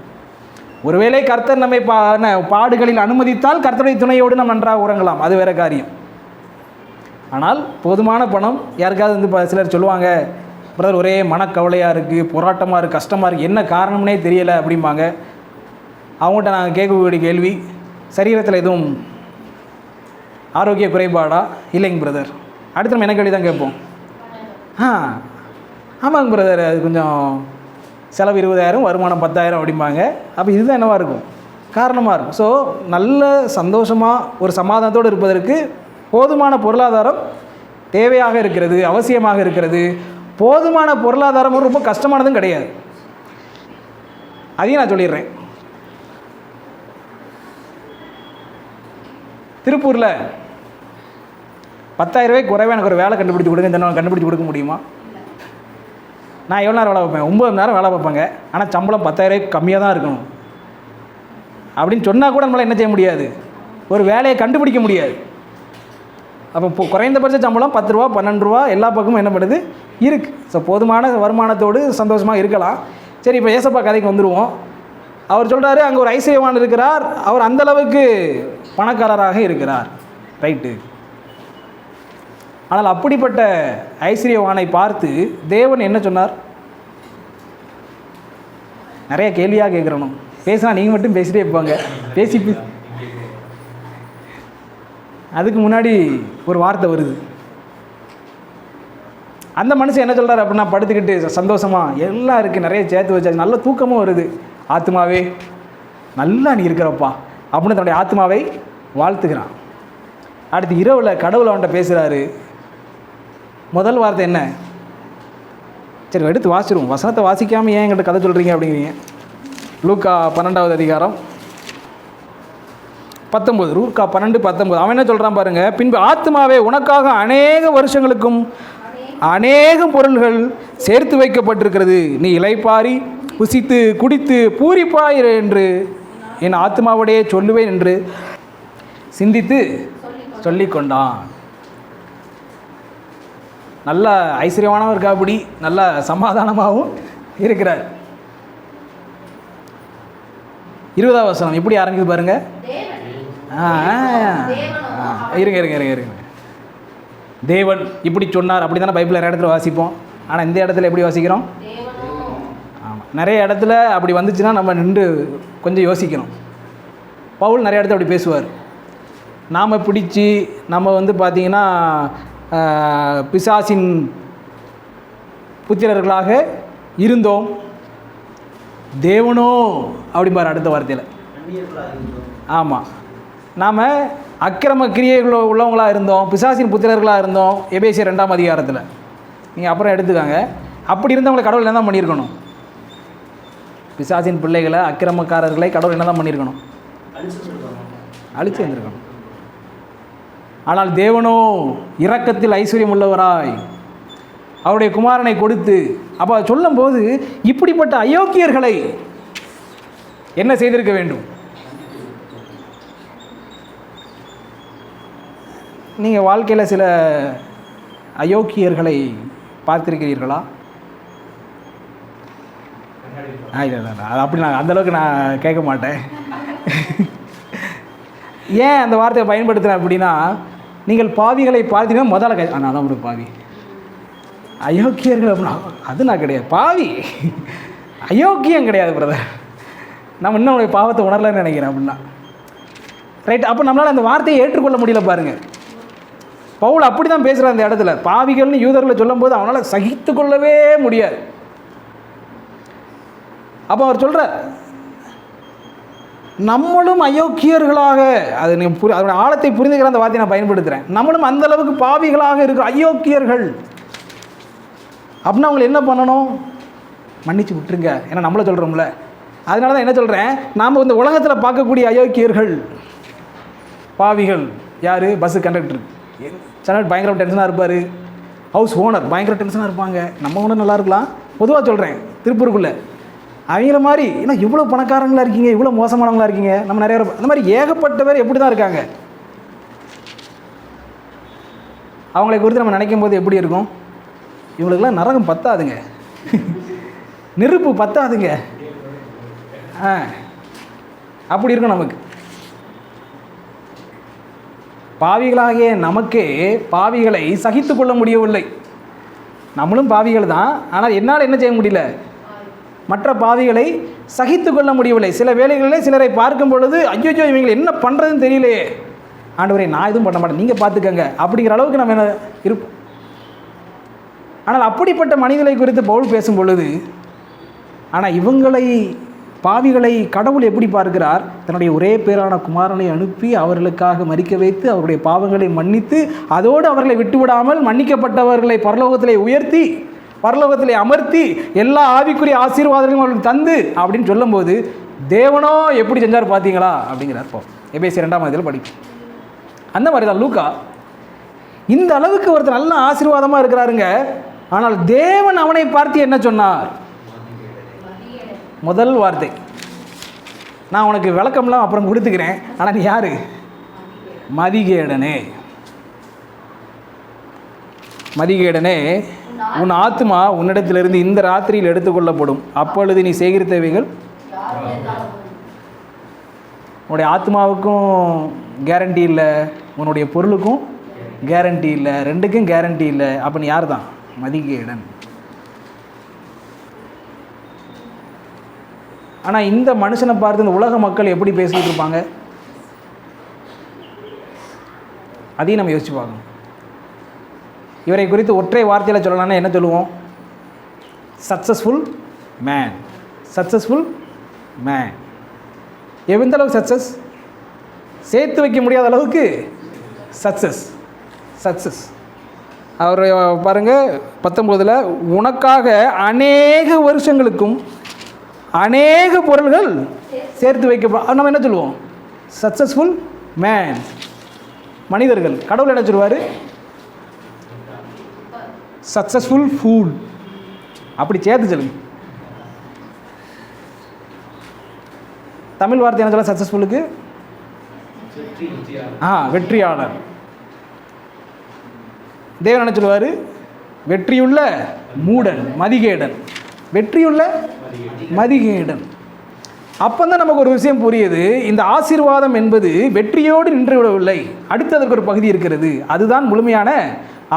ஒருவேளை கர்த்தர் நம்மை பாடுகளில் அனுமதித்தால் கர்த்தருடைய துணையோடு நம்ம நன்றாக உறங்கலாம், அது வேறு காரியம். ஆனால் போதுமான பணம் யாருக்காவது சிலர் சொல்லுவாங்க, பிரதர் ஒரே மனக்கவலையாக இருக்குது, போராட்டமாக இருக்குது, கஷ்டமாக இருக்குது, என்ன காரணம்னே தெரியலை அப்படிம்பாங்க. அவங்கள்ட்ட நாங்கள் கேட்கக்கூடிய கேள்வி, சரீரத்தில் எதுவும் ஆரோக்கிய குறைபாடா? இல்லைங்க பிரதர். அடுத்து நம்ம என்ன கேள்வி தான் கேட்போம்? ஆமாங்க பிரதர், அது கொஞ்சம் செலவு 20,000, வருமானம் 10,000 அப்படிம்பாங்க. அப்போ இதுதான் என்னவாக இருக்கும்? காரணமாக இருக்கும். ஸோ நல்ல சந்தோஷமாக ஒரு சமாதானத்தோடு இருப்பதற்கு போதுமான பொருளாதாரம் தேவையாக இருக்கிறது, அவசியமாக இருக்கிறது. போதுமான பொருளாதாரம் ரொம்ப கஷ்டமானதும் கிடையாது, அதையும் நான் சொல்லிடுறேன். திருப்பூரில் 10,000 ரூபாய்க்கு குறைவாக எனக்கு ஒரு வேலை கண்டுபிடிச்சி கொடுங்க, இந்த கண்டுபிடிச்சி கொடுக்க முடியுமா? நான் எவ்வளோ நேரம் வேலை பார்ப்பேன்? 9 மணி நேரம் வேலை பார்ப்பேங்க. ஆனால் சம்பளம் 10,000 ரூபாய்க்கு கம்மியாக தான் இருக்கணும் அப்படின்னு சொன்னால் கூட நம்மளால் என்ன செய்ய முடியாது, ஒரு வேலையை கண்டுபிடிக்க முடியாது. அப்போ குறைந்தபட்ச சம்பளம் 10 ரூபா 12 ரூபா எல்லா பக்கமும் என்ன பண்ணுது இருக்குது. ஸோ போதுமான வருமானத்தோடு சந்தோஷமாக இருக்கலாம். சரி, இப்போ ஏசப்பா கதைக்கு வந்துடுவோம். அவர் சொல்கிறாரு, அங்கே ஒரு ஐஸ்வர்யவான் இருக்கிறார், அவர் அந்தளவுக்கு பணக்காரராக இருக்கிறார். ரைட்டு. ஆனால் அப்படிப்பட்ட ஐஸ்வர்யவானை பார்த்து தேவன் என்ன சொன்னார்? நிறைய கேள்வியாக கேட்குறணும். பேசினா நீங்கள் மட்டும் பேசிட்டே இருப்பாங்க. அதுக்கு முன்னாடி ஒரு வார்த்தை வருது. அந்த மனுஷன் என்ன சொல்கிறார் அப்படின்னா, படுத்துக்கிட்டு சந்தோஷமாக எல்லாம் இருக்குது, நிறைய சேர்த்து வச்சாச்சு, நல்ல தூக்கமும் வருது. ஆத்மாவே நல்லா நீ இருக்கிறப்பா அப்படின்னு தன்னுடைய ஆத்மாவை வாழ்த்துக்கிறான். அடுத்து இரவில் கடவுளை அவன்கிட்ட பேசுகிறாரு. முதல் வார்த்தை என்ன? சரி, எடுத்து வாசிடுவோம். வசனத்தை வாசிக்காமல் ஏன் என்கிட்ட கதை சொல்கிறீங்க அப்படிங்கிறீங்க. லூக்கா 12வது அதிகாரம் 19. லூக்கா 12:19. அவன் என்ன சொல்கிறான் பாருங்க. பின்பு ஆத்மாவே உனக்காக அநேக வருஷங்களுக்கும் அநேக பொருள்கள் சேர்த்து வைக்கப்பட்டிருக்கிறது, நீ இளைப்பாரி புசித்து குடித்து பூரிப்பாயிரு என்று என் ஆத்மாவோடையே சொல்லுவேன் என்று சிந்தித்து சொல்லிக்கொண்டான். நல்ல ஐஸ்வர்யமானவன் இருக்கா, அப்படி நல்ல சமாதானமாகவும் இருக்கிறார். 20வது வசனம் எப்படி ஆரம்பிக்குது பாருங்க. இருங்க. தேவன் இப்படி சொன்னார் அப்படி தானே பைபிள் நிறைய இடத்துல வாசிப்போம். ஆனால் இந்த இடத்துல எப்படி வாசிக்கிறோம்? ஆமாம், நிறைய இடத்துல அப்படி வந்துச்சுன்னா நம்ம நின்று கொஞ்சம் யோசிக்கணும். பவுல் நிறைய இடத்துல அப்படி பேசுவார். நாம் பிடிச்சி நம்ம பார்த்திங்கன்னா பிசாசின் புத்திரர்களாக இருந்தோம், தேவனோ அப்படிம்பார் அடுத்த வார்த்தையில். ஆமாம், நாம் அக்கிரம கிரியைகள் உள்ளவங்களாக இருந்தோம், பிசாசின் புத்திரர்களாக இருந்தோம். எபேசியர் 2ஆம் அதிகாரத்தில் நீங்கள் அப்புறம் எடுத்துக்காங்க. அப்படி இருந்தவங்களை கடவுள் என்ன தான் பண்ணியிருக்கணும்? பிசாசின் பிள்ளைகளை, அக்கிரமக்காரர்களை கடவுள் என்ன தான் பண்ணியிருக்கணும்? அழிச்சு வந்திருக்கணும். ஆனால் தேவனோ இரக்கத்தில் ஐஸ்வர்யம் உள்ளவராய் அவருடைய குமாரனை கொடுத்து, அப்போ சொல்லும்போது இப்படிப்பட்ட அயோக்கியர்களை என்ன செய்திருக்க வேண்டும்? நீங்கள் வாழ்க்கையில் சில அயோக்கியர்களை பார்த்திருக்கிறீர்களா? இல்லை, அது அப்படி நான் அந்தளவுக்கு நான் கேட்க மாட்டேன். ஏன் அந்த வார்த்தையை பயன்படுத்துகிறேன் அப்படின்னா, நீங்கள் பாவிகளை பார்த்தீங்கன்னா முதல்ல நான் தான் ஒரு பாவி, அயோக்கியர்கள் அப்படின்னா அது நான் கிடையாது. பாவி அயோக்கியம் கிடையாது பிரதர், நம்ம இன்னும் உடைய பாவத்தை உணரலன்னு நினைக்கிறேன் அப்படின்னா. ரைட். அப்போ நம்மளால் அந்த வார்த்தையை ஏற்றுக்கொள்ள முடியல பாருங்கள். பவுல் அப்படி தான் பேசுகிறார் அந்த இடத்துல. பாவிகள்னு யூதர்களை சொல்லும் போது அவனால் சகித்து கொள்ளவே முடியாது. அப்போ அவர் சொல்கிறார், நம்மளும் அயோக்கியர்களாக, அது நீங்கள் அதோட ஆழத்தை புரிந்துக்கிற அந்த வார்த்தையை நான் பயன்படுத்துகிறேன். நம்மளும் அந்தளவுக்கு பாவிகளாக இருக்கிற அயோக்கியர்கள் அப்படின்னா அவங்களை என்ன பண்ணணும்? மன்னிச்சு விட்டுருங்க. ஏன்னா நம்மளை சொல்கிறோம்ல, அதனால தான் என்ன சொல்கிறேன், நாம் இந்த உலகத்தில் பார்க்கக்கூடிய அயோக்கியர்கள் பாவிகள் யார்? பஸ்ஸு கண்டக்டர் பயங்கர டென்ஷனாக இருப்பார், ஹவுஸ் ஓனர் பயங்கர டென்ஷனாக இருப்பாங்க. நம்ம ஒன்றும் நல்லா இருக்கலாம், பொதுவாக சொல்கிறேன் திருப்பூருக்குள்ளே அவங்கள மாதிரி. ஏன்னா இவ்வளோ பணக்காரங்களாக இருக்கீங்க, இவ்வளோ மோசமானவங்களாக இருக்கீங்க. நம்ம நிறைய அந்த மாதிரி ஏகப்பட்ட பேர் எப்படி தான் இருக்காங்க. அவங்களை குறித்து நம்ம நினைக்கும் போது எப்படி இருக்கும்? இவங்களுக்கெல்லாம் நரகம் பத்தாதுங்க, நெருப்பு பத்தாதுங்க. அப்படி இருக்கும் நமக்கு. பாவிகளாகிய நமக்கே பாவிகளை சகித்து கொள்ள முடியவில்லை. நம்மளும் பாவிகள் தான், ஆனால் என்னால் என்ன செய்ய முடியல? மற்ற பாவிகளை சகித்து கொள்ள முடியவில்லை. சில வேளைகளில் சிலரை பார்க்கும் பொழுது ஐயோ இவங்களை என்ன பண்ணுறதுன்னு தெரியலையே, ஆண்டவரே நான் எதுவும் பண்ண மாட்டேன், நீங்கள் பார்த்துக்கங்க அப்படிங்கிற அளவுக்கு நம்ம என்ன இருப்போம். ஆனால் அப்படிப்பட்ட மனிதர்களை குறித்து பவுல் பேசும் பொழுது, ஆனால் இவங்களை பாவிகளை கடவுள் எப்படி பார்க்கிறார்? தன்னுடைய ஒரே பேரான குமாரனை அனுப்பி அவர்களுக்காக மரிக்க வைத்து அவருடைய பாவங்களை மன்னித்து அதோடு அவர்களை விட்டுவிடாமல் மன்னிக்கப்பட்டவர்களை பரலோகத்திலே உயர்த்தி பரலோகத்திலே அமர்த்தி எல்லா ஆவிக்குரிய ஆசீர்வாதங்களையும் அவர்களுக்கு தந்து அப்படின்னு சொல்லும்போது தேவனோ எப்படி செஞ்சார் பார்த்தீங்களா அப்படிங்கிறார். இப்போ எபேசியர் 2ஆம் அதிகாரத்தில் படிக்கும். அந்த மாதிரி தான் லூக்கா இந்த அளவுக்கு ஒருத்தர் நல்ல ஆசீர்வாதமாக இருக்கிறாருங்க. ஆனால் தேவன் அவனை பார்த்து என்ன சொன்னார்? முதல் வார்த்தை, நான் உனக்கு விளக்கம்லாம் அப்புறம் கொடுத்துக்கிறேன், ஆனால் நீ யார்? மதிகேடனே. மதிகேடனே, உன் ஆத்மா உன்னிடத்திலிருந்து இந்த ராத்திரியில் எடுத்துக்கொள்ளப்படும், அப்பொழுது நீ சேகரித்தவைகள் உன்னுடைய ஆத்மாவுக்கும் கேரண்டி இல்லை, உன்னுடைய பொருளுக்கும் கேரண்டி இல்லை, ரெண்டுக்கும் கேரண்டி இல்லை. அப்போ நீ யார் தான்? மதிகேடன். ஆனால் இந்த மனுஷனை பார்த்து இந்த உலக மக்கள் எப்படி பேசிக்கிட்டு இருப்பாங்க, அதையும் நம்ம யோசிச்சு பார்க்கணும். இவரை குறித்து ஒற்றை வார்த்தையில் சொல்லலாம்னா என்ன சொல்லுவோம்? Successful man. Successful man. எந்த அளவுக்கு சக்ஸஸ்? சேர்த்து வைக்க முடியாத அளவுக்கு சக்ஸஸ். சக்ஸஸ். அவர் பாருங்கள் 19, உனக்காக அநேக வருஷங்களுக்கும் அநேக பொருள்கள் சேர்த்து வைக்க. நம்ம என்ன சொல்லுவோம்? Successful man. மனிதர்கள். கடவுள் என்ன சொல்லுவார்? Successful fool. அப்படி சேர்த்து சொல்லுங்க. தமிழ் வார்த்தை என்ன சொல்ல சக்ஸஸ்ஃபுல்லுக்கு? வெற்றியாளர். தேவன் என்ன சொல்லுவார்? வெற்றியுள்ள மூடன், மதிகேடன். வெற்றியுள்ள மதிகேடன். அப்போ தான் நமக்கு ஒரு விஷயம் புரியுது, இந்த ஆசீர்வாதம் என்பது வெற்றியோடு நின்று விடவில்லை, அடுத்து அதற்கு ஒரு பகுதி இருக்கிறது, அதுதான் முழுமையான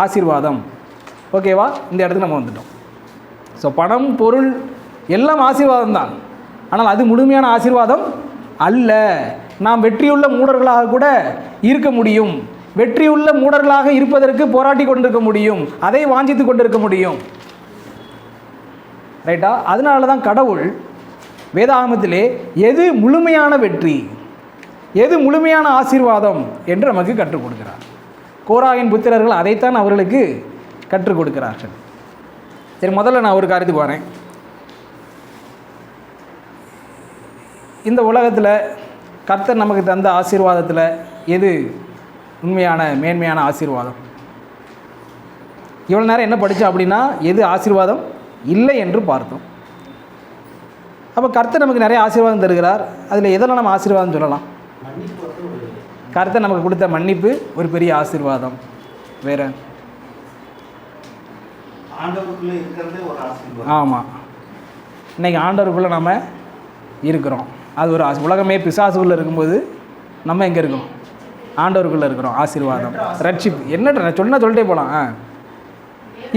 ஆசீர்வாதம். ஓகேவா? இந்த இடத்துக்கு நம்ம வந்துட்டோம். ஸோ பணம், பொருள் எல்லாம் ஆசீர்வாதம் தான், ஆனால் அது முழுமையான ஆசீர்வாதம் அல்ல. நாம் வெற்றியுள்ள மூடர்களாக கூட இருக்க முடியும், வெற்றியுள்ள மூடர்களாக இருப்பதற்கு போராட்டி கொண்டிருக்க முடியும், அதை வாஞ்சித்து கொண்டிருக்க முடியும். ரைட்டா? அதனால தான் கடவுள் வேதாகமத்திலே எது முழுமையான வெற்றி, எது முழுமையான ஆசீர்வாதம் என்று நமக்கு கற்றுக் கொடுக்கிறார். கோராகின் புத்திரர்கள் அதைத்தான் அவர்களுக்கு கற்றுக் கொடுக்கிறார்கள். சரி, முதல்ல நான் ஒரு காரியத்துக்கு வரேன். இந்த உலகத்தில் கர்த்தர் நமக்கு தந்த ஆசீர்வாதத்தில் எது உண்மையான மேன்மையான ஆசீர்வாதம்? இவ்வளோ நேரம் என்ன படித்தோம் அப்படின்னா, எது ஆசீர்வாதம் இல்லை என்று பார்த்தோம். அப்போ கர்த்தர் நமக்கு நிறைய ஆசீர்வாதம் தருகிறார். அதில் எதெல்லாம் நம்ம ஆசீர்வாதம் சொல்லலாம்? கர்த்தர் நமக்கு கொடுத்த மன்னிப்பு ஒரு பெரிய ஆசீர்வாதம். வேறு? ஆமாம், இன்றைக்கி ஆண்டவருக்குள்ளே நம்ம இருக்கிறோம். அது ஒரு உலகமே பிசாசுக்குள்ளே இருக்கும்போது நம்ம எங்கே இருக்கோம்? ஆண்டவருக்குள்ளே இருக்கிறோம். ஆசீர்வாதம், ரட்சிப்பு. என்ன சொன்னால் சொல்லிட்டே போகலாம்.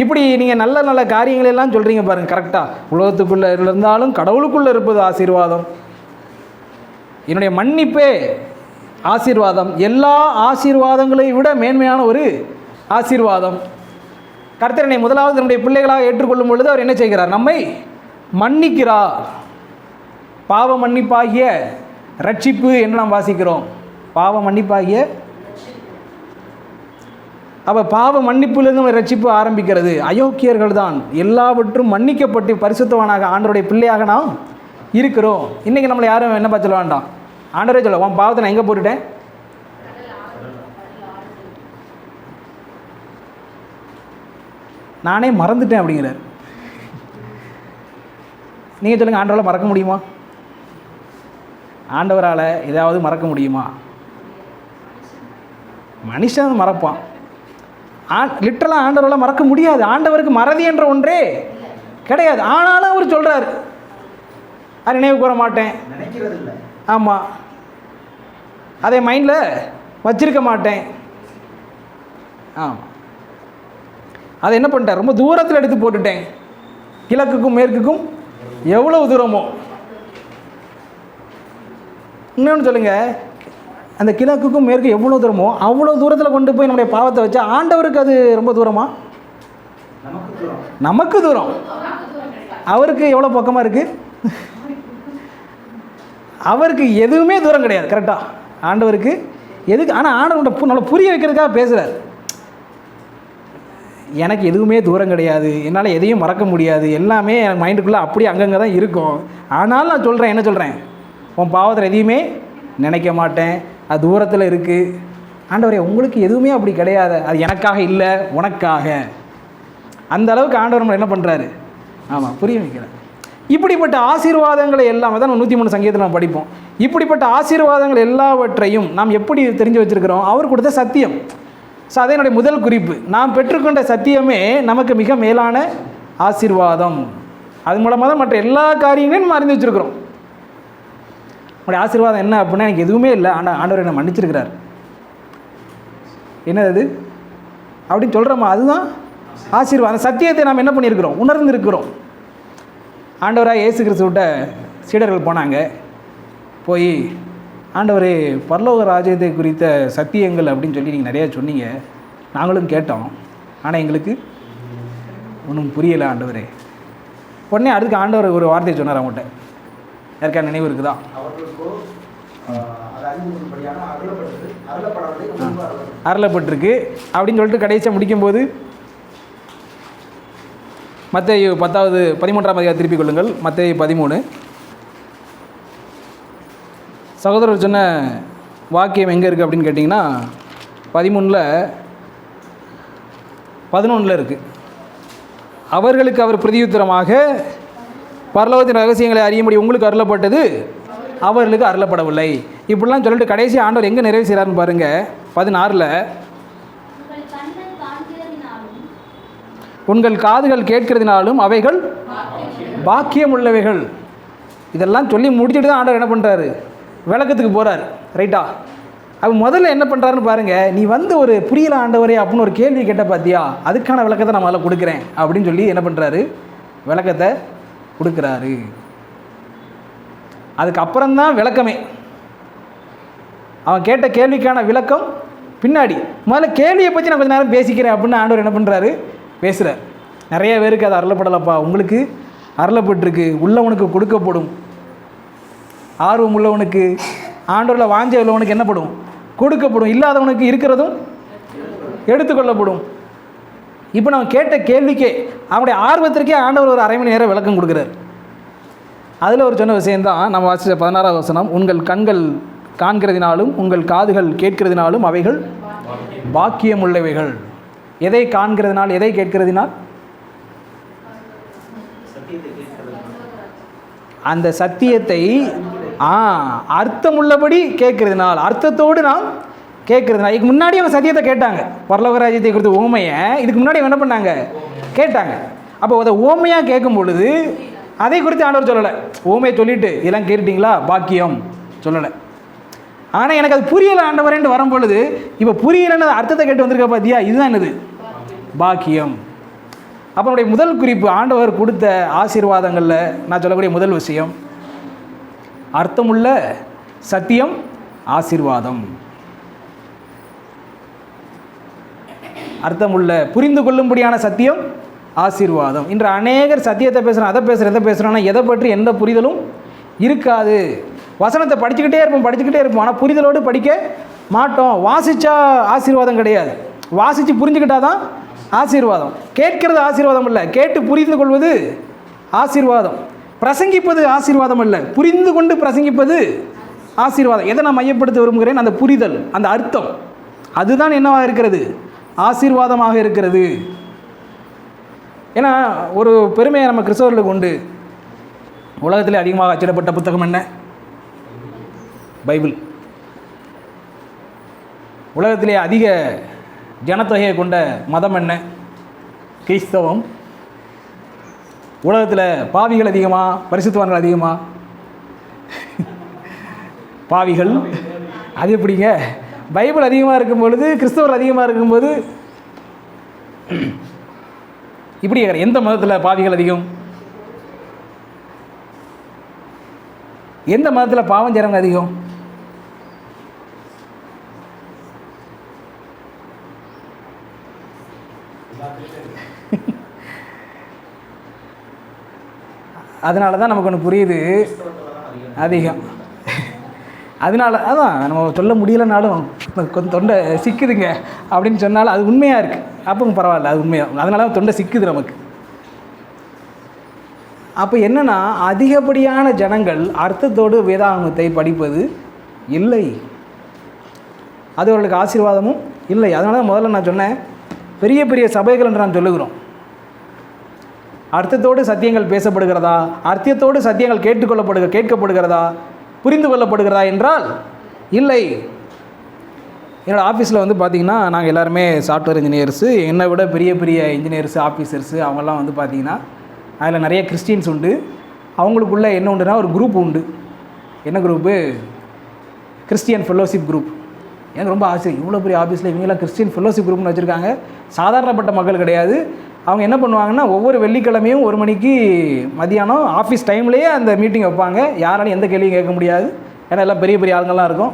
இப்படி நீங்கள் நல்ல நல்ல காரியங்களெல்லாம் சொல்கிறீங்க பாருங்கள். கரெக்டாக உலகத்துக்குள்ளே இருந்தாலும் கடவுளுக்குள்ளே இருப்பது ஆசீர்வாதம். என்னுடைய மன்னிப்பே ஆசீர்வாதம். எல்லா ஆசீர்வாதங்களை விட மேன்மையான ஒரு ஆசீர்வாதம். கர்த்தர் என்னை முதலாவது நம்முடைய பிள்ளைகளாக ஏற்றுக்கொள்ளும் பொழுது அவர் என்ன செய்கிறார்? நம்மை மன்னிக்கிறார். பாவ மன்னிப்பாகிய ரட்சிப்பு என்று நாம் வாசிக்கிறோம். பாவ மன்னிப்பாகிய, அப்போ பாவ மன்னிப்பிலிருந்து நம்ம ரட்சிப்பு ஆரம்பிக்கிறது. அயோக்கியர்கள் தான் எல்லாவற்றும் மன்னிக்கப்பட்டு பரிசுத்தவானாக ஆண்டவருடைய பிள்ளையாக நாம் இருக்கிறோம். இன்றைக்கி நம்மளை யாரும் என்ன பார்த்து சொல்ல வேண்டாம், ஆண்டவரே சொல்ல, உன் பாவத்தை நான் எங்கே போட்டுட்டேன்? நானே மறந்துட்டேன் அப்படிங்கிறார். நீங்கள் சொல்லுங்கள், ஆண்டவரால் மறக்க முடியுமா? ஆண்டவரால் ஏதாவது மறக்க முடியுமா? மனுஷன் மறப்பான். லிட்டரலாக ஆண்டவரால் மறக்க முடியாது. ஆண்டவருக்கு மறதி என்ற ஒன்றே கிடையாது. ஆனாலும் அவர் சொல்கிறார், அது நினைவு கூற மாட்டேன். ஆமாம், அதை மைண்டில் வச்சிருக்க மாட்டேன். ஆமாம், அதை என்ன பண்ணிட்டேன்? ரொம்ப தூரத்தில் எடுத்து போட்டுட்டேன். கிழக்குக்கும் மேற்குக்கும் எவ்வளவு தூரமோ. இன்னொன்று சொல்லுங்கள், அந்த கிழக்குக்கும் மேற்கு எவ்வளோ தூரமோ அவ்வளோ தூரத்தில் கொண்டு போய் நம்முடைய பாவத்தை வச்சா ஆண்டவருக்கு அது ரொம்ப தூரமா? நமக்கு தூரம். அவருக்கு எவ்வளோ பக்கமாக இருக்குது? அவருக்கு எதுவுமே தூரம் கிடையாது. கரெக்டாக ஆண்டவருக்கு எதுக்கு? ஆனால் ஆண்டவர்கிட்ட நம்மளை புரிய வைக்கிறதுக்காக பேசுகிறார். எனக்கு எதுவுமே தூரம் கிடையாது, என்னால் எதையும் மறக்க முடியாது, எல்லாமே எனக்கு மைண்டுக்குள்ளே அப்படியே அங்கங்கே தான் இருக்கும். ஆனாலும் நான் சொல்கிறேன், என்ன சொல்கிறேன்? உன் பாவத்தில் எதையுமே நினைக்க மாட்டேன், அது தூரத்தில் இருக்குது. ஆண்டவரே, உங்களுக்கு எதுவுமே அப்படி கிடையாது, அது எனக்காக இல்லை, உனக்காக. அந்த அளவுக்கு ஆண்டவர் நம்மளை என்ன பண்ணுறாரு? ஆமாம், புரிய வைக்கிறார். இப்படிப்பட்ட ஆசீர்வாதங்களை எல்லாம் தான் 103 சங்கீதத்தில் நம்ம படிப்போம். இப்படிப்பட்ட ஆசீர்வாதங்கள் எல்லாவற்றையும் நாம் எப்படி தெரிஞ்சு வச்சுருக்கிறோம்? அவர் கொடுத்த சத்தியம். ஸோ அதே என்னுடைய முதல் குறிப்பு. நாம் பெற்றுக்கொண்ட சத்தியமே நமக்கு மிக மேலான ஆசீர்வாதம். அது மூலமாக தான் மற்ற எல்லா காரியங்களையும் நம்ம அறிந்து வச்சுருக்கிறோம். உங்களுடைய ஆசீர்வாதம் என்ன அப்படின்னா, எனக்கு எதுவுமே இல்லை, ஆனால் ஆண்டவர் என்னை மன்னிச்சிருக்கிறார். என்னது அப்படின்னு சொல்கிறோமா? அதுதான் ஆசீர்வாதம். சத்தியத்தை நாம் என்ன பண்ணியிருக்கிறோம்? உணர்ந்து இருக்கிறோம். ஆண்டவராக இயேசு கிறிஸ்துவிட்ட சீடர்கள் போனாங்க. போய், ஆண்டவரே, பரலோக ராஜ்யத்தை குறித்த சத்தியங்கள் அப்படின்னு சொல்லி நீங்கள் நிறையா சொன்னீங்க, நாங்களும் கேட்டோம், ஆனால் எங்களுக்கு ஒன்றும் புரியலை ஆண்டவரே. உடனே அதுக்கு ஆண்டவர் ஒரு வார்த்தை சொன்னார் அவங்கள்ட்ட. யாருக்கா நினைவு இருக்குதா? அருளப்பட்டிருக்கு அப்படின்னு சொல்லிட்டு கடைசியாக முடிக்கும்போது மத்தேயு 13ஆம் அதிகாரம் திருப்பிக் கொள்ளுங்கள். மத்தேயு 13. சகோதரர் சொன்ன வாக்கியம் எங்கே இருக்குது அப்படின்னு கேட்டிங்கன்னா 13:11 இருக்குது. அவர்களுக்கு அவர் பிரதியுத்தரமாக, பரலோகத்தின் ரகசியங்களை அறியும்படி உங்களுக்கு அருளப்பட்டது, அவர்களுக்கு அருளப்படவில்லை. இப்படிலாம் சொல்லிட்டு கடைசி ஆண்டவர் எங்கே நிறைவு செய்கிறாருன்னு பாருங்கள். 16 உங்கள் காதுகள் கேட்கிறதுனாலும் அவைகள் பாக்கியம் உள்ளவைகள். இதெல்லாம் சொல்லி முடிச்சுட்டு தான் ஆண்டவர் என்ன பண்ணுறாரு? விளக்கத்துக்கு போகிறார். ரைட்டா? அப்போ முதல்ல என்ன பண்ணுறாருன்னு பாருங்கள். நீ வந்து ஒரு புரியல ஆண்டவரே அப்படின்னு ஒரு கேள்வி கேட்ட பார்த்தியா, அதுக்கான விளக்கத்தை நான் முதல்ல கொடுக்குறேன் அப்படின்னு சொல்லி என்ன பண்ணுறாரு? விளக்கத்தை கொடுக்குறாரு. அதுக்கப்புறம்தான் விளக்கமே. அவன் கேட்ட கேள்விக்கான விளக்கம் பின்னாடி. முதல்ல கேள்வியை பற்றி நான் கொஞ்சம் நேரம் பேசிக்கிறேன் அப்படின்னு ஆண்டவர் என்ன பண்ணுறாரு? பேசுகிறார். நிறைய பேருக்கு அது அருளப்படலப்பா, உங்களுக்கு அருளப்பட்டிருக்கு, உள்ளவனுக்கு கொடுக்கப்படும். ஆர்வம் உள்ளவனுக்கு, ஆண்டவரில் வாஞ்ச உள்ளவனுக்கு என்னப்படும்? கொடுக்கப்படும். இல்லாதவனுக்கு இருக்கிறதும் எடுத்துக்கொள்ளப்படும். இப்போ நம்ம கேட்ட கேள்விக்கே, அவனுடைய ஆர்வத்திற்கே ஆண்டவர் ஒரு 1/2 மணி நேரம் விளக்கம் கொடுக்குறார். அதில் ஒரு சொன்ன விஷயந்தான் நம்ம வாசித்த 16ஆம் வசனம். உங்கள் கண்கள் காண்கிறதினாலும் உங்கள் காதுகள் கேட்கிறதினாலும் அவைகள் பாக்கியம் உள்ளவைகள். எதை காண்கிறதுனால், எதை கேட்கிறதினால்? அந்த சத்தியத்தை அர்த்தமுள்ளபடி கேட்கறதுனால், அர்த்தத்தோடு நாம் கேட்கறதுனால். இதுக்கு முன்னாடி அவங்க சத்தியத்தை கேட்டாங்க. பரலோக ராஜ்யத்தை குறித்த ஓமையை இதுக்கு முன்னாடி என்ன பண்ணாங்க? கேட்டாங்க. அப்போ அதை ஓமையாக கேட்கும் பொழுது அதை குறித்து ஆண்டவர் சொல்லலை. ஓமையை சொல்லிட்டு இதெல்லாம் கேட்டுட்டிங்களா, பாக்கியம் சொல்லலை. ஆனால் எனக்கு அது புரியலை ஆண்டவரேன்னு வரும் பொழுது, இப்போ புரியலைன்னு அர்த்தத்தை கேட்டு வந்திருக்க பார்த்தியா, இதுதான் என்னது? பாக்கியம். அப்போ என்னுடைய முதல் குறிப்பு, ஆண்டவர் கொடுத்த ஆசீர்வாதங்களில் நான் சொல்லக்கூடிய முதல் விஷயம், அர்த்தமுள்ள சத்தியம் ஆசீர்வாதம். அர்த்தமுள்ள புரிந்து கொள்ளும்படியான சத்தியம் ஆசீர்வாதம். இன்று அநேகர் சத்தியத்தை பேசுகிறோம், அதை பேசுகிறோம், எதை பேசுகிறோன்னா எதை பற்றி எந்த புரிதலும் இருக்காது. வசனத்தை படிச்சுக்கிட்டே இருப்போம், ஆனால் புரிதலோடு படிக்க மாட்டோம். வாசித்தா ஆசீர்வாதம் கிடையாது, வாசித்து புரிஞ்சுக்கிட்டாதான் ஆசீர்வாதம். கேட்கிறது ஆசீர்வாதம் இல்லை, கேட்டு புரிந்து கொள்வது ஆசீர்வாதம். பிரசங்கிப்பது ஆசீர்வாதம் அல்ல, புரிந்து கொண்டு பிரசங்கிப்பது ஆசீர்வாதம். எதை நான் மையப்படுத்த விரும்புகிறேன்? அந்த புரிதல், அந்த அர்த்தம், அதுதான் என்னவாக இருக்கிறது? ஆசீர்வாதமாக இருக்கிறது. ஏன்னா ஒரு பெருமையை நம்ம கிறிஸ்தவர்களுக்கு உண்டு. உலகத்திலே அதிகமாக அச்சிடப்பட்ட புத்தகம் என்ன? பைபிள். உலகத்திலே அதிக ஜனத்தொகையை கொண்ட மதம் என்ன? கிறிஸ்தவம். உலகத்தில் பாவிகள் அதிகமா, பரிசுத்தவான்கள் அதிகமா? பாவிகள். அது எப்படிங்க? பைபிள் அதிகமாக இருக்கும் பொழுது, கிறிஸ்தவர்கள் அதிகமாக இருக்கும்போது இப்படி கேட்குறேன். எந்த மதத்தில் பாவிகள் அதிகம்? எந்த மதத்தில் பாவம் செய்கிறவங்க அதிகம்? அதனால தான் நமக்கு ஒன்று புரியுது, அதிகம். அதனால அதான் நம்ம சொல்ல முடியலைனாலும் கொஞ்சம் தொண்டை சிக்குதுங்க அப்படின்னு சொன்னாலும் அது உண்மையாக இருக்குது. அப்போ பரவாயில்ல, அது உண்மையாக. அதனால தான் தொண்டை சிக்குது நமக்கு. அப்போ என்னென்னா, அதிகப்படியான ஜனங்கள் அர்த்தத்தோடு வேதாகமத்தை படிப்பது இல்லை. அது அவர்களுக்கு ஆசீர்வாதமும் இல்லை. அதனால தான் முதல்ல நான் சொன்னேன், பெரிய பெரிய சபைகள் என்று நாம் சொல்லுகிறோம். அர்த்தத்தோடு சத்தியங்கள் பேசப்படுகிறதா, அர்த்தத்தோடு சத்தியங்கள் கேட்கப்படுகிறதா, புரிந்து கொள்ளப்படுகிறதா என்றால் இல்லை. என்னோடய ஆஃபீஸில் வந்து பார்த்திங்கன்னா நாங்கள் எல்லாருமே சாஃப்ட்வேர் இன்ஜினியர்ஸு, என்னை விட பெரிய பெரிய இன்ஜினியர்ஸு ஆஃபீஸர்ஸு அவங்கெல்லாம் வந்து பார்த்திங்கன்னா அதில் நிறைய கிறிஸ்டின்ஸ் உண்டு. அவங்களுக்குள்ளே என்ன உண்டுனா ஒரு குரூப் உண்டு. என்ன குரூப்பு? Christian fellowship group. எனக்கு ரொம்ப ஆசை, இவ்வளோ பெரிய ஆஃபீஸில் இவங்கெல்லாம் கிறிஸ்டியன் ஃபெல்லோஷிப் குரூப்னு வச்சுருக்காங்க. சாதாரணப்பட்ட மக்கள் கிடையாது. அவங்க என்ன பண்ணுவாங்கன்னா ஒவ்வொரு வெள்ளிக்கிழமையும் 1 மணிக்கு மதியானம் ஆஃபீஸ் டைம்லேயே அந்த மீட்டிங் வைப்பாங்க. யாராலையும் எந்த கேள்வியும் கேட்க முடியாது, ஏன்னா எல்லாம் பெரிய பெரிய ஆளுங்கள்லாம் இருக்கும்.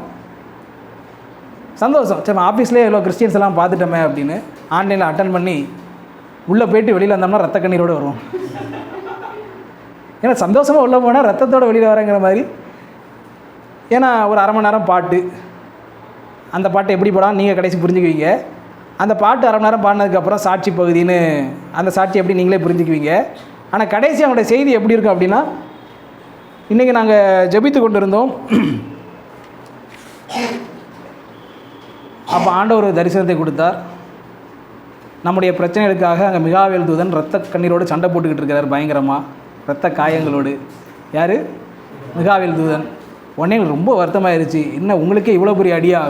சந்தோஷம், சரி ஆஃபீஸ்லேயே எவ்வளோ கிறிஸ்டியன்ஸ் எல்லாம் பார்த்துட்டோமே அப்படின்னு ஆன்லைனில் அட்டன் பண்ணி உள்ளே போய்ட்டு வெளியில் வந்தோம்னா ரத்த கண்ணீரோடு வருவோம். ஏன்னா சந்தோஷமாக உள்ளே போனால் ரத்தத்தோடு வெளியில் வரேங்கிற மாதிரி. ஏன்னா ஒரு அரை மணி நேரம் பாட்டு, அந்த பாட்டு எப்படி போடாமல் நீங்கள் கடைசி புரிஞ்சுக்குவீங்க. அந்த பாட்டு அரை மணி நேரம் பாடினதுக்கப்புறம் சாட்சி பகுதின்னு, அந்த சாட்சி எப்படி நீங்களே புரிஞ்சுக்குவீங்க. ஆனால் கடைசி அவங்களுடைய செய்தி எப்படி இருக்கும் அப்படின்னா, இன்றைக்கி நாங்கள் ஜெபித்து கொண்டு இருந்தோம். அப்போ ஆண்டவர் ஒரு தரிசனத்தை கொடுத்தார். நம்முடைய பிரச்சனைகளுக்காக அங்கே மிகாவேல் தூதன் ரத்த கண்ணீரோடு சண்டை போட்டுக்கிட்டு இருக்கிறார், பயங்கரமாக ரத்த காயங்களோடு. யார்? மிகாவேல் தூதன். உடனே எனக்கு ரொம்ப வருத்தமாயிருச்சு, இன்னும் உங்களுக்கே இவ்வளோ பெரிய அடியா,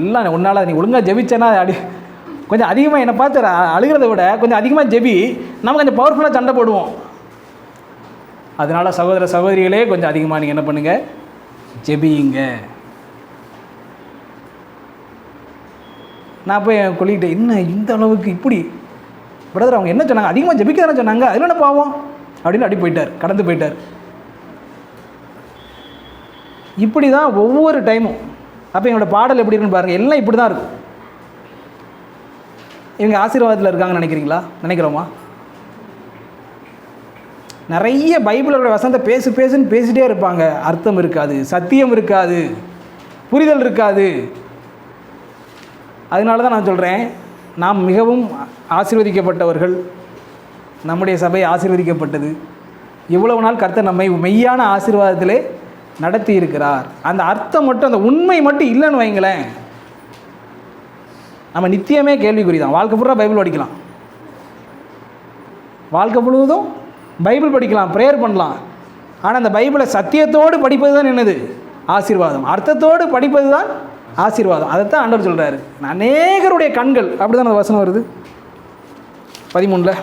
எல்லாம் ஒன்றால் நீ ஒழுங்காக ஜெபிச்சேன்னா அடி கொஞ்சம் அதிகமாக என்னை பார்த்து அழுகிறத விட கொஞ்சம் அதிகமாக ஜெபி, நம்ம கொஞ்சம் பவர்ஃபுல்லாக சண்டை போடுவோம். அதனால் சகோதர சகோதரிகளே கொஞ்சம் அதிகமாக நீங்கள் என்ன பண்ணுங்கள், ஜெபியுங்க. நான் போய் என் கொல்லிக்கிட்ட, என்ன இந்த அளவுக்கு இப்படி பிரதர் அவங்க என்ன சொன்னாங்க, அதிகமாக ஜெபிக்க தானே சொன்னாங்க, அதில் என்ன பாவம் அப்படின்னு அடி போயிட்டார், கடந்து போயிட்டார். இப்படி தான் ஒவ்வொரு டைமும். அப்போ எங்களோட பாடல் எப்படி இருக்குன்னு பாருங்கள், எல்லாம் இப்படி தான் இருக்கும். இவங்க ஆசீர்வாதத்தில் இருக்காங்கன்னு நினைக்கிறீங்களா? நினைக்கிறோமா? நிறைய பைபிளோட வசனத்தை பேசுன்னு பேசிகிட்டே இருப்பாங்க, அர்த்தம் இருக்காது, சத்தியம் இருக்காது, புரிதல் இருக்காது. அதனால தான் நான் சொல்கிறேன், நாம் மிகவும் ஆசீர்வதிக்கப்பட்டவர்கள், நம்முடைய சபை ஆசீர்வதிக்கப்பட்டது. இவ்வளவு நாள் கர்த்தர் நம்மை மெய்யான ஆசீர்வாதத்திலே நடத்தி இருக்கிறார். அந்த அர்த்தம் மட்டும், அந்த உண்மை மட்டும் இல்லைன்னு வைங்களேன், நம்ம நித்தியமே கேள்விக்குறி தான். வாழ்க்கை பூரா பைபிள் படிக்கலாம், வாழ்க்கை முழுவதும் பைபிள் படிக்கலாம், ப்ரேயர் பண்ணலாம். ஆனால் அந்த பைபிளை சத்தியத்தோடு படிப்பது தான் என்னது? ஆசீர்வாதம். அர்த்தத்தோடு படிப்பது தான் ஆசீர்வாதம். அதைத்தான் ஆண்டவர் சொல்கிறாரு. அநேகருடைய கண்கள், அப்படி தான் அந்த வசனம் வருது 13.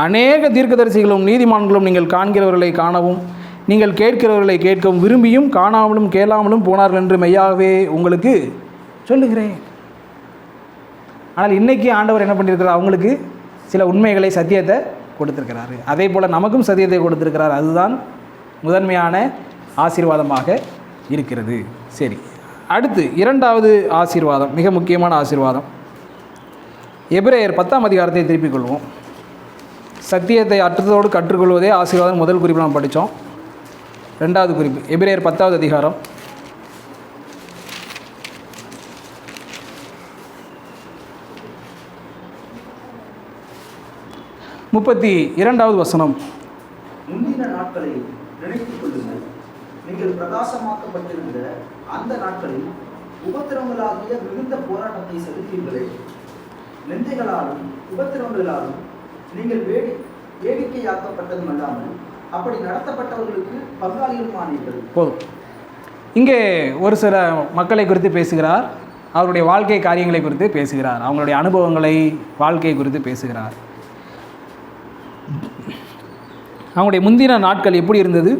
அநேக தீர்க்கதரிசிகளும் நீதிமான்களும் நீங்கள் காண்கிறவர்களை காணவும் நீங்கள் கேட்கிறவர்களை கேட்கவும் விரும்பியும் காணாமலும் கேளாமலும் போனார்கள் என்று மெய்யாகவே உங்களுக்கு சொல்லுகிறேன். ஆனால் இன்றைக்கி ஆண்டவர் என்ன பண்ணியிருக்கிறார்? அவங்களுக்கு சில உண்மைகளை, சத்தியத்தை கொடுத்துருக்கிறாரு. அதே போல் நமக்கும் சத்தியத்தை கொடுத்துருக்கிறார். அதுதான் முதன்மையான ஆசீர்வாதமாக இருக்கிறது. சரி, அடுத்து 2வது ஆசீர்வாதம், மிக முக்கியமான ஆசீர்வாதம். எபிரேயர் 10ஆம் அதிகாரத்தை திருப்பிக் கொள்வோம். சத்தியத்தை அர்த்தத்தோடு கற்றுக்கொள்வதே ஆசீர்வாதம். முதல் குறிப்பு நாம் படித்தோம். 2வது குறிப்பு எபிரேயர் 10வது அதிகாரம் 32வது வசனம். முந்தின நாட்களை நினைத்துக் கொள்ளுங்கள், நீங்கள் பிரகாசமாக்கப்பட்டிருந்த அந்த நாட்களில் உபத்திரவங்களாகிய மிகுந்த போராட்டத்தை செலுத்தீர்களே. நிந்தைகளாலும் உபத்திரவங்களாலும் நீங்கள் வேடிக்கையாக்கப்பட்டதும் அல்லாமல் அப்படி நடத்தப்பட்டவர்களுக்கு பங்காளிகளுமானீர்கள். போதும். இங்கே ஒரு சில மக்களை குறித்து பேசுகிறார், அவருடைய வாழ்க்கை காரியங்களை குறித்து பேசுகிறார், அவங்களுடைய அனுபவங்களை, வாழ்க்கையை குறித்து பேசுகிறார். அவங்களுடைய முந்தின நாட்கள் எப்படி இருந்தது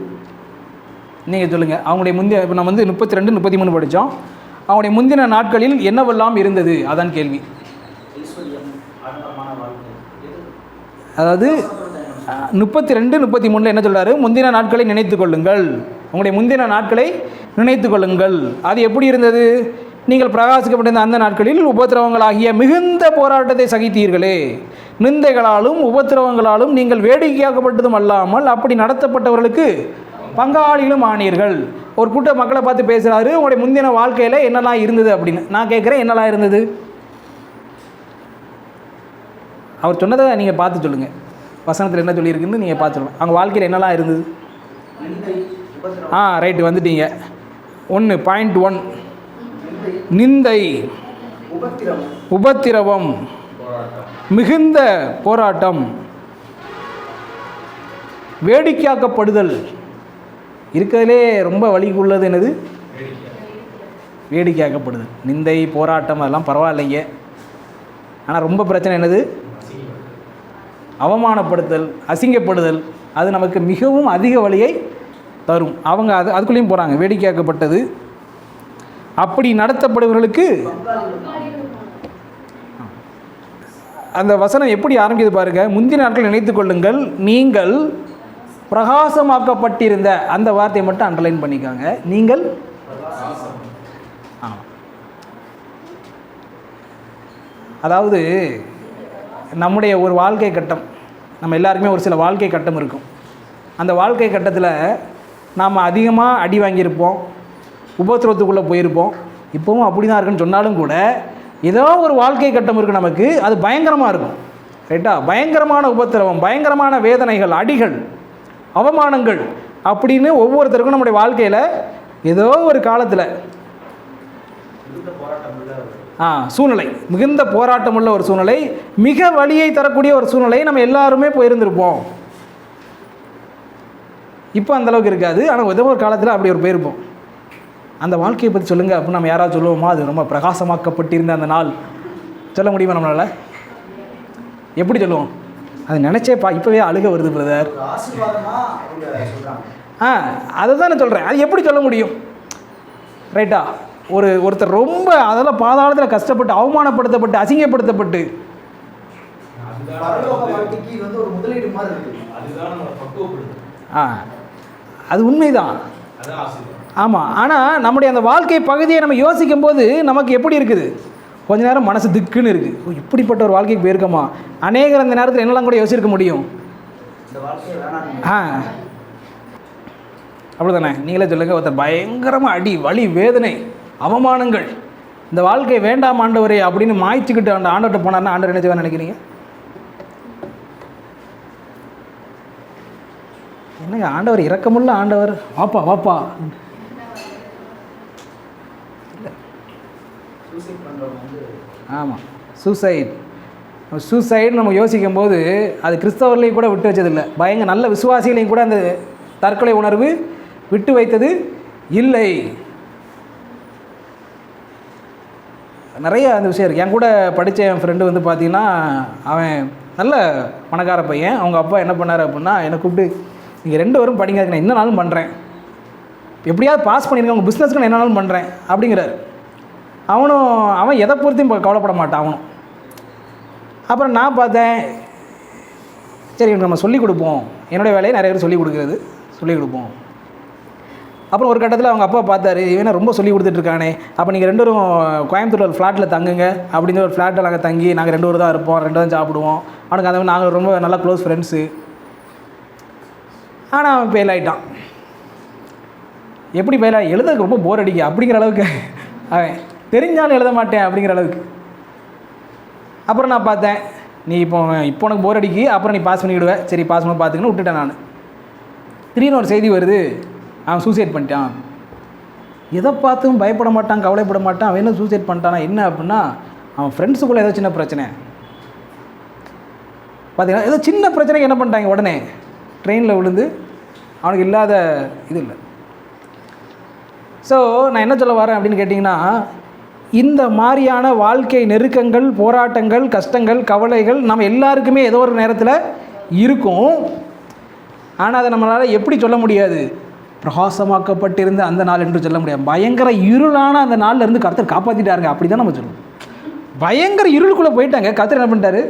நீங்கள் சொல்லுங்கள். அவங்களுடைய முந்தின, இப்போ நம்ம வந்து 32, 33 படித்தோம். அவங்களுடைய முந்தின நாட்களில் என்னவெல்லாம் இருந்தது, அதான் கேள்வி. அதாவது 32, 33 என்ன சொல்கிறாரு? முந்தின நாட்களை நினைத்து கொள்ளுங்கள், உங்களுடைய முந்தின நாட்களை நினைத்து கொள்ளுங்கள். அது எப்படி இருந்தது? நீங்கள் பிரகாசிக்கப்பட்டிருந்த அந்த நாட்களில் உபத்திரவங்களாகிய மிகுந்த போராட்டத்தை சகித்தீர்களே. நிந்தைகளாலும் உபத்திரவங்களாலும் நீங்கள் வேடிக்கையாக்கப்பட்டதும் அல்லாமல் அப்படி நடத்தப்பட்டவர்களுக்கு பங்காளிகளும் ஆனீர்கள். ஒரு கூட்ட மக்களை பார்த்து பேசுகிறாரு, உங்களுடைய முந்தின வாழ்க்கையில் என்னெல்லாம் இருந்தது அப்படின்னு. நான் கேட்குறேன், என்னெல்லாம் இருந்தது? அவர் சொன்னதை நீங்கள் பார்த்து சொல்லுங்கள். வசனத்தில் என்ன சொல்லியிருக்குன்னு நீங்கள் பார்த்து சொல்லுங்கள். அவங்க வாழ்க்கையில் என்னெல்லாம் இருந்தது? ரைட்டு, வந்துட்டீங்க. 1.1 நிந்தை, உபத்திரவம், மிகுந்த போராட்டம், வேடிக்கையாக்கப்படுதல். இருக்கிறதுலே ரொம்ப வலிக்குள்ளது என்னது? வேடிக்கையாக்கப்படுதல். நிந்தை, போராட்டம் அதெல்லாம் பரவாயில்லைங்க. ஆனால் ரொம்ப பிரச்சனை என்னது? அவமானப்படுத்தல், அசிங்கப்படுதல். அது நமக்கு மிகவும் அதிக வலியை தரும். அவங்க அதுக்குள்ளேயும் போகிறாங்க. வேடிக்கையாக்கப்பட்டது. அப்படி நடத்தப்படுபவர்களுக்கு அந்த வசனம் எப்படி ஆரம்பிக்குது பாருங்க. முந்தின நாட்கள் நினைத்து கொள்ளுங்கள், நீங்கள் பிரகாசமாக்கப்பட்டிருந்த, அந்த வார்த்தையை மட்டும் அண்டர்லைன் பண்ணிக்காங்க. நீங்கள் அதாவது நம்முடைய ஒரு வாழ்க்கை கட்டம், நம்ம எல்லாருக்குமே ஒரு சில வாழ்க்கை கட்டம் இருக்கும். அந்த வாழ்க்கை கட்டத்தில் நாம் அதிகமாக அடி வாங்கியிருப்போம், உபத்திரவத்துக்குள்ளே போயிருப்போம். இப்போவும் அப்படி தான் இருக்குன்னு சொன்னாலும் கூட ஏதோ ஒரு வாழ்க்கை கட்டம் இருக்குது நமக்கு, அது பயங்கரமாக இருக்கும். ரைட்டா? பயங்கரமான உபத்திரவம், பயங்கரமான வேதனைகள், அடிகள், அவமானங்கள் அப்படின்னு ஒவ்வொருத்தருக்கும் நம்முடைய வாழ்க்கையில் ஏதோ ஒரு காலத்தில் சூழ்நிலை, மிகுந்த போராட்டம் உள்ள ஒரு சூழ்நிலை, மிக வலியை தரக்கூடிய ஒரு சூழ்நிலை நம்ம எல்லாருமே போயிருந்திருப்போம். இப்போ அந்தளவுக்கு இருக்காது, ஆனால் ஏதோ ஒரு காலத்தில் அப்படி ஒரு போயிருப்போம். அந்த வாழ்க்கையை பற்றி சொல்லுங்கள் அப்படின்னு நம்ம யாராவது சொல்லுவோமா? அது ரொம்ப பிரகாசமாக்கப்பட்டிருந்த அந்த நாள் சொல்ல முடியுமா நம்மளால்? எப்படி சொல்லுவோம்? அது நினச்சேப்பா இப்போவே அழுக வருது பிரதர். அதை தான் நான் சொல்கிறேன். அது எப்படி சொல்ல முடியும்? ரைட்டா? ஒருத்தர் ரொம்ப அதெல்லாம் பாதாளத்தில் கஷ்டப்பட்டு, அவமானப்படுத்தப்பட்டு, அசிங்கப்படுத்தப்பட்டு, அது உண்மைதான். ஆமாம். ஆனால் நம்முடைய அந்த வாழ்க்கை பகுதியை நம்ம யோசிக்கும் போது நமக்கு எப்படி இருக்குது? கொஞ்ச நேரம் மனசு திக்குன்னு இருக்குது. இப்படிப்பட்ட ஒரு வாழ்க்கைக்கு போயிருக்கோமா? அநேகர் அந்த நேரத்தில் என்னெல்லாம் கூட யோசிச்சிருக்க முடியும். அப்படிதானே? நீங்களே சொல்லுங்கள். ஒருத்தர் பயங்கரமாக அடி, வலி, வேதனை, அவமானங்கள், இந்த வாழ்க்கை வேண்டாம் ஆண்டவரே அப்படின்னு மாய்ச்சிக்கிட்டு அந்த ஆண்டவர்கிட்ட போனார்னா ஆண்டவர் என்ன செய்வான்னு நினைக்கிறீங்க? என்னங்க ஆண்டவர் இரக்கமுள்ள ஆண்டவர், வாப்பா வாப்பா. ஆமாம், சூசைட் நம்ம யோசிக்கும் போது அது கிறிஸ்தவர்களையும் கூட விட்டு வச்சதில்லை. நல்ல விசுவாசிகளையும் கூட அந்த தற்கொலை உணர்வு விட்டு வைத்தது இல்லை. நிறைய அந்த விஷயம் இருக்குது. என் கூட படித்த என் ஃப்ரெண்டு வந்து பார்த்திங்கன்னா, அவன் நல்ல பணக்கார பையன். அவங்க அப்பா என்ன பண்ணார் அப்படின்னா, என்னை கூப்பிட்டு, நீங்கள் 2 பேரும் படிங்க, நான் என்ன நாளும் பண்ணுறேன், எப்படியாவது பாஸ் பண்ணியிருக்கேன், உங்கள் பிஸ்னஸ்க்கு நான் என்ன நாளும் பண்ணுறேன் அப்படிங்கிறார். அவன் எதை பொறுத்தையும் கவலைப்பட மாட்டான் அவனும். அப்புறம் நான் பார்த்தேன், சரி நம்ம சொல்லிக் கொடுப்போம், என்னுடைய வேலையை நிறைய பேர் சொல்லிக் கொடுப்போம். அப்புறம் ஒரு கட்டத்தில் அவங்க அப்பா பார்த்தாரு, இவனை ரொம்ப சொல்லி கொடுத்துட்ருக்கானே, அப்போ நீங்கள் 2 பேரும் கோயம்புத்தூரில் ஒரு ஃப்ளாட்டில் தங்குங்க அப்படின்னு. ஒரு ஃப்ளாட்டில் நாங்கள் தங்கி நாங்கள் 2 பேர் தான் இருப்போம், 2 தான் சாப்பிடுவோம். அவனுக்கு அந்த நாங்கள் ரொம்ப நல்லா க்ளோஸ் ஃப்ரெண்ட்ஸு. ஆனால் அவன் ஃபெயில் ஆகிட்டான். எப்படி ஃபெயில் ஆகி? எழுதுறதுக்கு ரொம்ப போர் அடிக்க அப்படிங்கிற அளவுக்கு, அவன் தெரிஞ்சாலும் எழுத மாட்டேன் அப்படிங்கிற அளவுக்கு. அப்புறம் நான் பார்த்தேன், நீ இப்போ உனக்கு போர் அடிக்கி, அப்புறம் நீ பாஸ் பண்ணிவிடுவேன், சரி பாஸ் பண்ணி பார்த்துக்கன்னு விட்டுட்டேன் நான். திடீர்னு ஒரு செய்தி வருது, அவன் சூசைட் பண்ணிட்டான். எதை பார்த்தும் பயப்பட மாட்டான், கவலைப்பட மாட்டான். அவன் என்ன சூசைட் பண்ணிட்டானா? என்ன அப்படின்னா, அவன் ஃப்ரெண்ட்ஸுக்குள்ளே ஏதோ சின்ன பிரச்சனை. பார்த்தீங்கன்னா ஏதோ சின்ன பிரச்சனைக்கு என்ன பண்ணிட்டாங்க, உடனே ட்ரெயினில் விழுந்து, அவனுக்கு இல்லாத இது இல்லை. ஸோ நான் என்ன சொல்ல வரேன் அப்படின்னு கேட்டிங்கன்னா, இந்த மாதிரியான வாழ்க்கை நெருக்கங்கள், போராட்டங்கள், கஷ்டங்கள், கவலைகள் நம்ம எல்லாருக்குமே ஏதோ ஒரு நேரத்தில் இருக்கும். ஆனால் அதை நம்மளால் எப்படி சொல்ல முடியாது? பிரகாசமாக்கப்பட்டிருந்த அந்த நாள் என்று சொல்ல முடியாது. பயங்கர இருளான அந்த நாளில் இருந்து கர்த்தர் காப்பாற்றிட்டாருங்க, அப்படி தான் நம்ம சொல்லுவோம். பயங்கர இருளுக்குள்ளே போயிட்டாங்க, கர்த்தர் என்ன பண்ணிட்டாரு?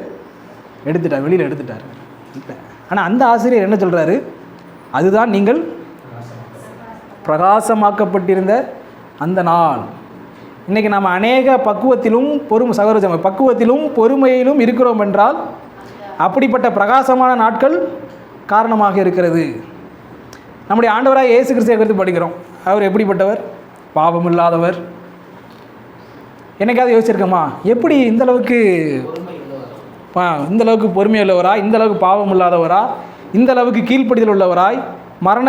எடுத்துட்டார், வெளியில் எடுத்துட்டார். ஆனால் அந்த ஆசிரியர் என்ன சொல்கிறாரு? அதுதான் நீங்கள் பிரகாசமாக்கப்பட்டிருந்த அந்த நாள். இன்றைக்கி நாம் அநேக பக்குவத்திலும் பக்குவத்திலும் பொறுமையிலும் இருக்கிறோம் என்றால் அப்படிப்பட்ட பிரகாசமான நாட்கள் காரணமாக இருக்கிறது. நம்முடைய ஆண்டவராக இயேசு கிறிஸ்துவை குறித்து படிக்கிறோம். அவர் எப்படிப்பட்டவர்? பாவம் இல்லாதவர். என்னைக்காவது யோசிச்சிருக்கோமா, எப்படி இந்தளவுக்கு பொறுமை உள்ளவரா, இந்தளவுக்கு பாவம் இல்லாதவரா, இந்தளவுக்கு கீழ்ப்படிதல் உள்ளவராய்? மரண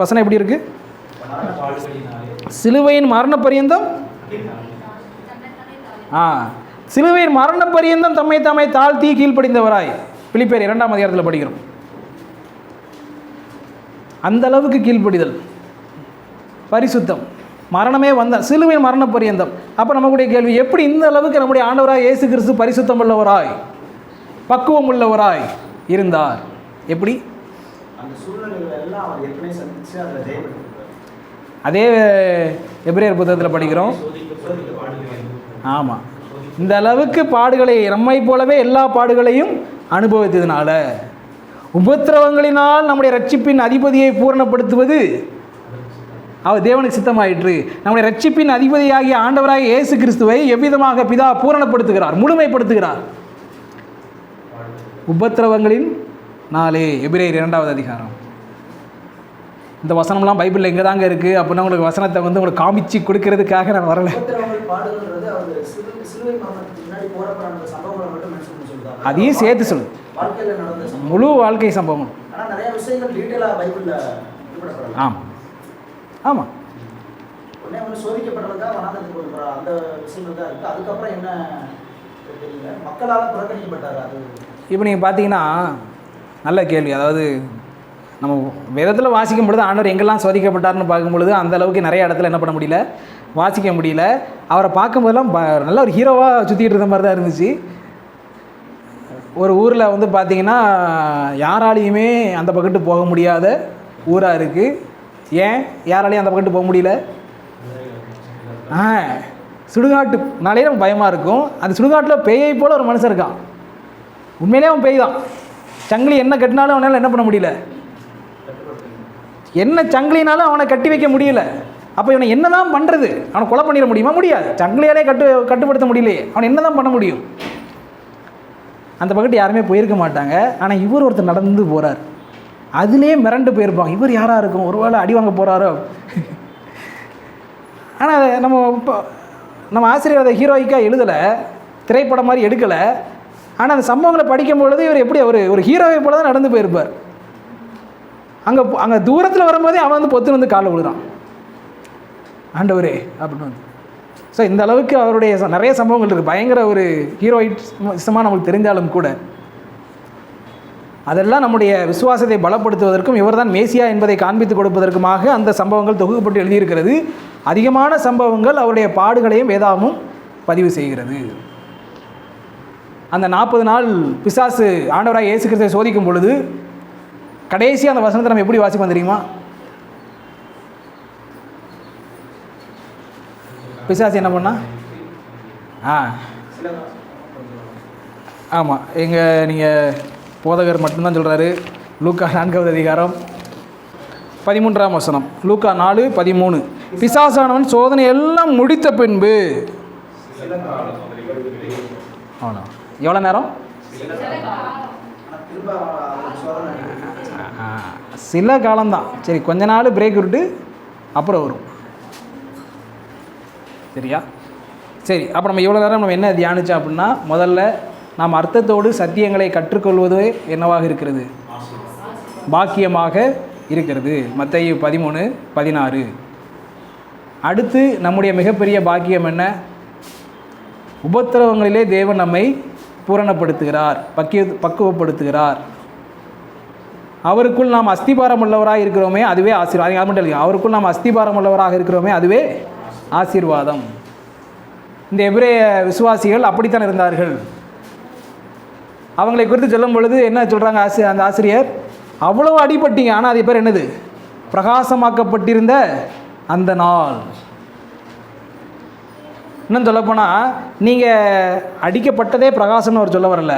வசனம் எப்படி இருக்குது? சிலுவையின் மரண பரியந்தம் சிலுவையின் மரண பரியந்தம் தம்மை தாழ்த்தி கீழ்ப்படிந்தவராய். பிலிப்பியர் 2ஆம் அதிகாரத்தில் படிக்கிறோம். அந்த அளவுக்கு கீழ்ப்படிதல், பரிசுத்தம், மரணமே வந்த சிலுவை மரண பரியந்தம். அப்போ நம்மளுடைய கேள்வி, எப்படி இந்த அளவுக்கு நம்முடைய ஆண்டவராய் இயேசு கிறிஸ்து பரிசுத்தம் உள்ளவராய் பக்குவம் உள்ளவராய் இருந்தார்? எப்படி? அந்த சூழ்நிலைகள் எல்லாம் அவர் ஏற்கனவே சந்திச்சு அதில் ஜெயப்பட்டிருக்கார். அதே எபிரேயர் புத்தகத்தில் படிக்கிறோம். ஆமாம், இந்த அளவுக்கு பாடுகளை நம்மை போலவே எல்லா பாடுகளையும் அனுபவித்ததுனால உபத்திரவங்களினால் நம்முடைய ரட்சிப்பின் அதிபதியை பூரணப்படுத்துவது அவர் தேவனுக்கு சித்தமாயிற்று. நம்முடைய ரட்சிப்பின் அதிபதியாகிய ஆண்டவராகிய இயேசு கிறிஸ்துவை எவ்விதமாக பிதா பூரணப்படுத்துகிறார், முழுமைப்படுத்துகிறார்? உபத்திரவங்களின் நாளே. எபிரேயர் 2வது அதிகாரம். இந்த வசனம்லாம் பைபிளில் எங்கே தாங்க இருக்குது அப்படின்னா உங்களுக்கு வசனத்தை வந்து உங்களுக்கு காமிச்சு கொடுக்கறதுக்காக நான் வரலை. அதையும் சேர்த்து சொல்லு, முழு வாழ்க்கை சம்பவம். ஆமாம் ஆமாம். இப்போ நீங்கள் பார்த்தீங்கன்னா நல்ல கேள்வி. அதாவது நம்ம வேதத்தில் வாசிக்கும் பொழுது ஆண்டவர் எங்கெல்லாம் சோதிக்கப்பட்டார்னு பார்க்கும் பொழுது அந்த அளவுக்கு நிறைய இடத்துல என்ன பண்ண முடியல, வாசிக்க முடியல. அவரை பார்க்கும்போதெல்லாம் நல்ல ஒரு ஹீரோவாக சுற்றிக்கிட்டு இருந்த மாதிரி தான் இருந்துச்சு. ஒரு ஊரில் வந்து பார்த்திங்கன்னா யாராலையுமே அந்த பக்கத்து போக முடியாத ஊராக இருக்குது. ஏன் யாராலையும் அந்த பக்கத்து போக முடியல? சுடுகாட்டு நாளே நம்ம பயமாக இருக்கும். அந்த சுடுகாட்டில் பேயை போல் ஒரு மனுஷன் இருக்கான். உண்மையிலே அவன் பேய் தான். சங்கிலி என்ன கட்டினாலும் அவனால் என்ன பண்ண முடியல, என்ன சங்கிலினாலும் அவனை கட்டி வைக்க முடியல. அப்போ இவனை என்ன தான் பண்ணுறது? அவனை கொலை பண்ணிட முடியுமா? முடியாது. சங்கிலியாலே கட்டுப்படுத்த முடியலையே, அவனை என்ன தான் பண்ண முடியும்? அந்த பக்கத்து யாருமே போயிருக்க மாட்டாங்க. ஆனால் இவர் ஒருத்தர் நடந்து போகிறார், அதுலேயே மிரண்டு போயிருப்பாங்க. இவர் யாராக இருக்கும், ஒருவேளை அடி வாங்க போகிறாரோ. ஆனால் நம்ம ஆசிரியர் அதை ஹீரோயிக்காக எழுதலை, திரைப்படம் மாதிரி எடுக்கலை. ஆனால் அந்த சம்பவங்களை படிக்கும் பொழுது இவர் எப்படி ஒரு ஹீரோவை போல தான் நடந்து போயிருப்பார். அங்கே தூரத்தில் வரும்போதே அவன் வந்து பொத்து வந்து காலில் விழுறான், ஆண்டவரே அப்படின்னு வந்து. ஸோ இந்த அளவுக்கு அவருடைய நிறைய சம்பவங்கள் இருக்குது. பயங்கர ஒரு ஹீரோயிசமாக நமக்கு தெரிஞ்சாலும் கூட அதெல்லாம் நம்முடைய விசுவாசத்தை பலப்படுத்துவதற்கும் இவர்தான் மேசியா என்பதை காண்பித்துக் கொடுப்பதற்குமாக அந்த சம்பவங்கள் தொகுக்கப்பட்டு எழுதியிருக்கிறது. அதிகமான சம்பவங்கள் அவருடைய பாடுகளையும் வேதாகமும் பதிவு செய்கிறது. அந்த 40 நாள் பிசாசு ஆண்டவராக இயேசு கிறிஸ்துவை சோதிக்கும் பொழுது கடைசி அந்த வசனத்தை நம்ம எப்படி வாசிப்போம் தெரியுமா? பிசாசு என்ன பண்ணா? ஆமாம், நீங்கள் போதகர் மட்டும்தான் சொல்கிறாரு. லூக்கா 4வது அதிகாரம் 13ஆம் வசனம். லூக்கா 4:13. பிசாசானவன் சோதனை எல்லாம் முடித்த பின்பு ஆனா எவ்வளோ நேரம்? சில காலம்தான். சரி, கொஞ்ச நாள் பிரேக் விட்டு அப்புறம் வரும். சரியா? சரி, அப்போ நம்ம இவ்வளோ நேரம் நம்ம என்ன தியானிச்சோம் அப்படின்னா, முதல்ல நாம் அர்த்தத்தோடு சத்தியங்களை கற்றுக்கொள்வது என்னவாக இருக்கிறது? பாக்கியமாக இருக்கிறது. மத்தேயு 13:16. அடுத்து நம்முடைய மிகப்பெரிய பாக்கியம் என்ன? உபத்திரவங்களிலே தேவன் நம்மை பூரணப்படுத்துகிறார், பக்குவப்படுத்துகிறார். அவருக்குள் நாம் அஸ்திபாரம் உள்ளவராக இருக்கிறோமே, அதுவே ஆசீர்வாதம். அது மட்டும் இல்லை, அவருக்குள் நாம் அஸ்திபாரம் உள்ளவராக இருக்கிறோமே, அதுவே ஆசீர்வாதம். இந்த எபிரேய விசுவாசிகள் அப்படித்தான் இருந்தார்கள். அவங்களை குறித்து சொல்லும் பொழுது என்ன சொல்கிறாங்க அந்த ஆசிரியர்? அவ்வளோ அடிபட்டீங்க, ஆனால் அது பேர் என்னது? பிரகாசமாக்கப்பட்டிருந்த அந்த நாள். இன்னும் சொல்லப்போனால் நீங்கள் அடிக்கப்பட்டதே பிரகாசம்னு அவர் சொல்ல வரல,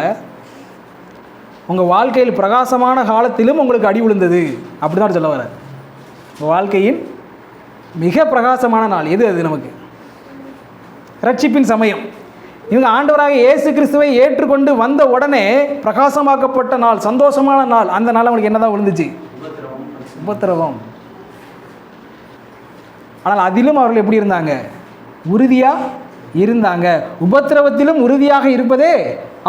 உங்கள் வாழ்க்கையில் பிரகாசமான காலத்திலும் உங்களுக்கு அடி விழுந்தது அப்படி தான் சொல்ல வர. உங்கள் வாழ்க்கையின் மிக பிரகாசமான நாள் எது? அது நமக்கு ரட்சிப்பின் சமயம். இவங்க ஆண்டவராக இயேசு கிறிஸ்துவை ஏற்றுக்கொண்டு வந்த உடனே பிரகாசமாக்கப்பட்ட நாள், சந்தோஷமான நாள். அந்த நாள் அவங்களுக்கு என்னதான் விழுந்துச்சு? உபத்திரவம். ஆனால் அதிலும் அவர்கள் எப்படி இருந்தாங்க? உறுதியாக இருந்தாங்க. உபத்திரவத்திலும் உறுதியாக இருப்பதே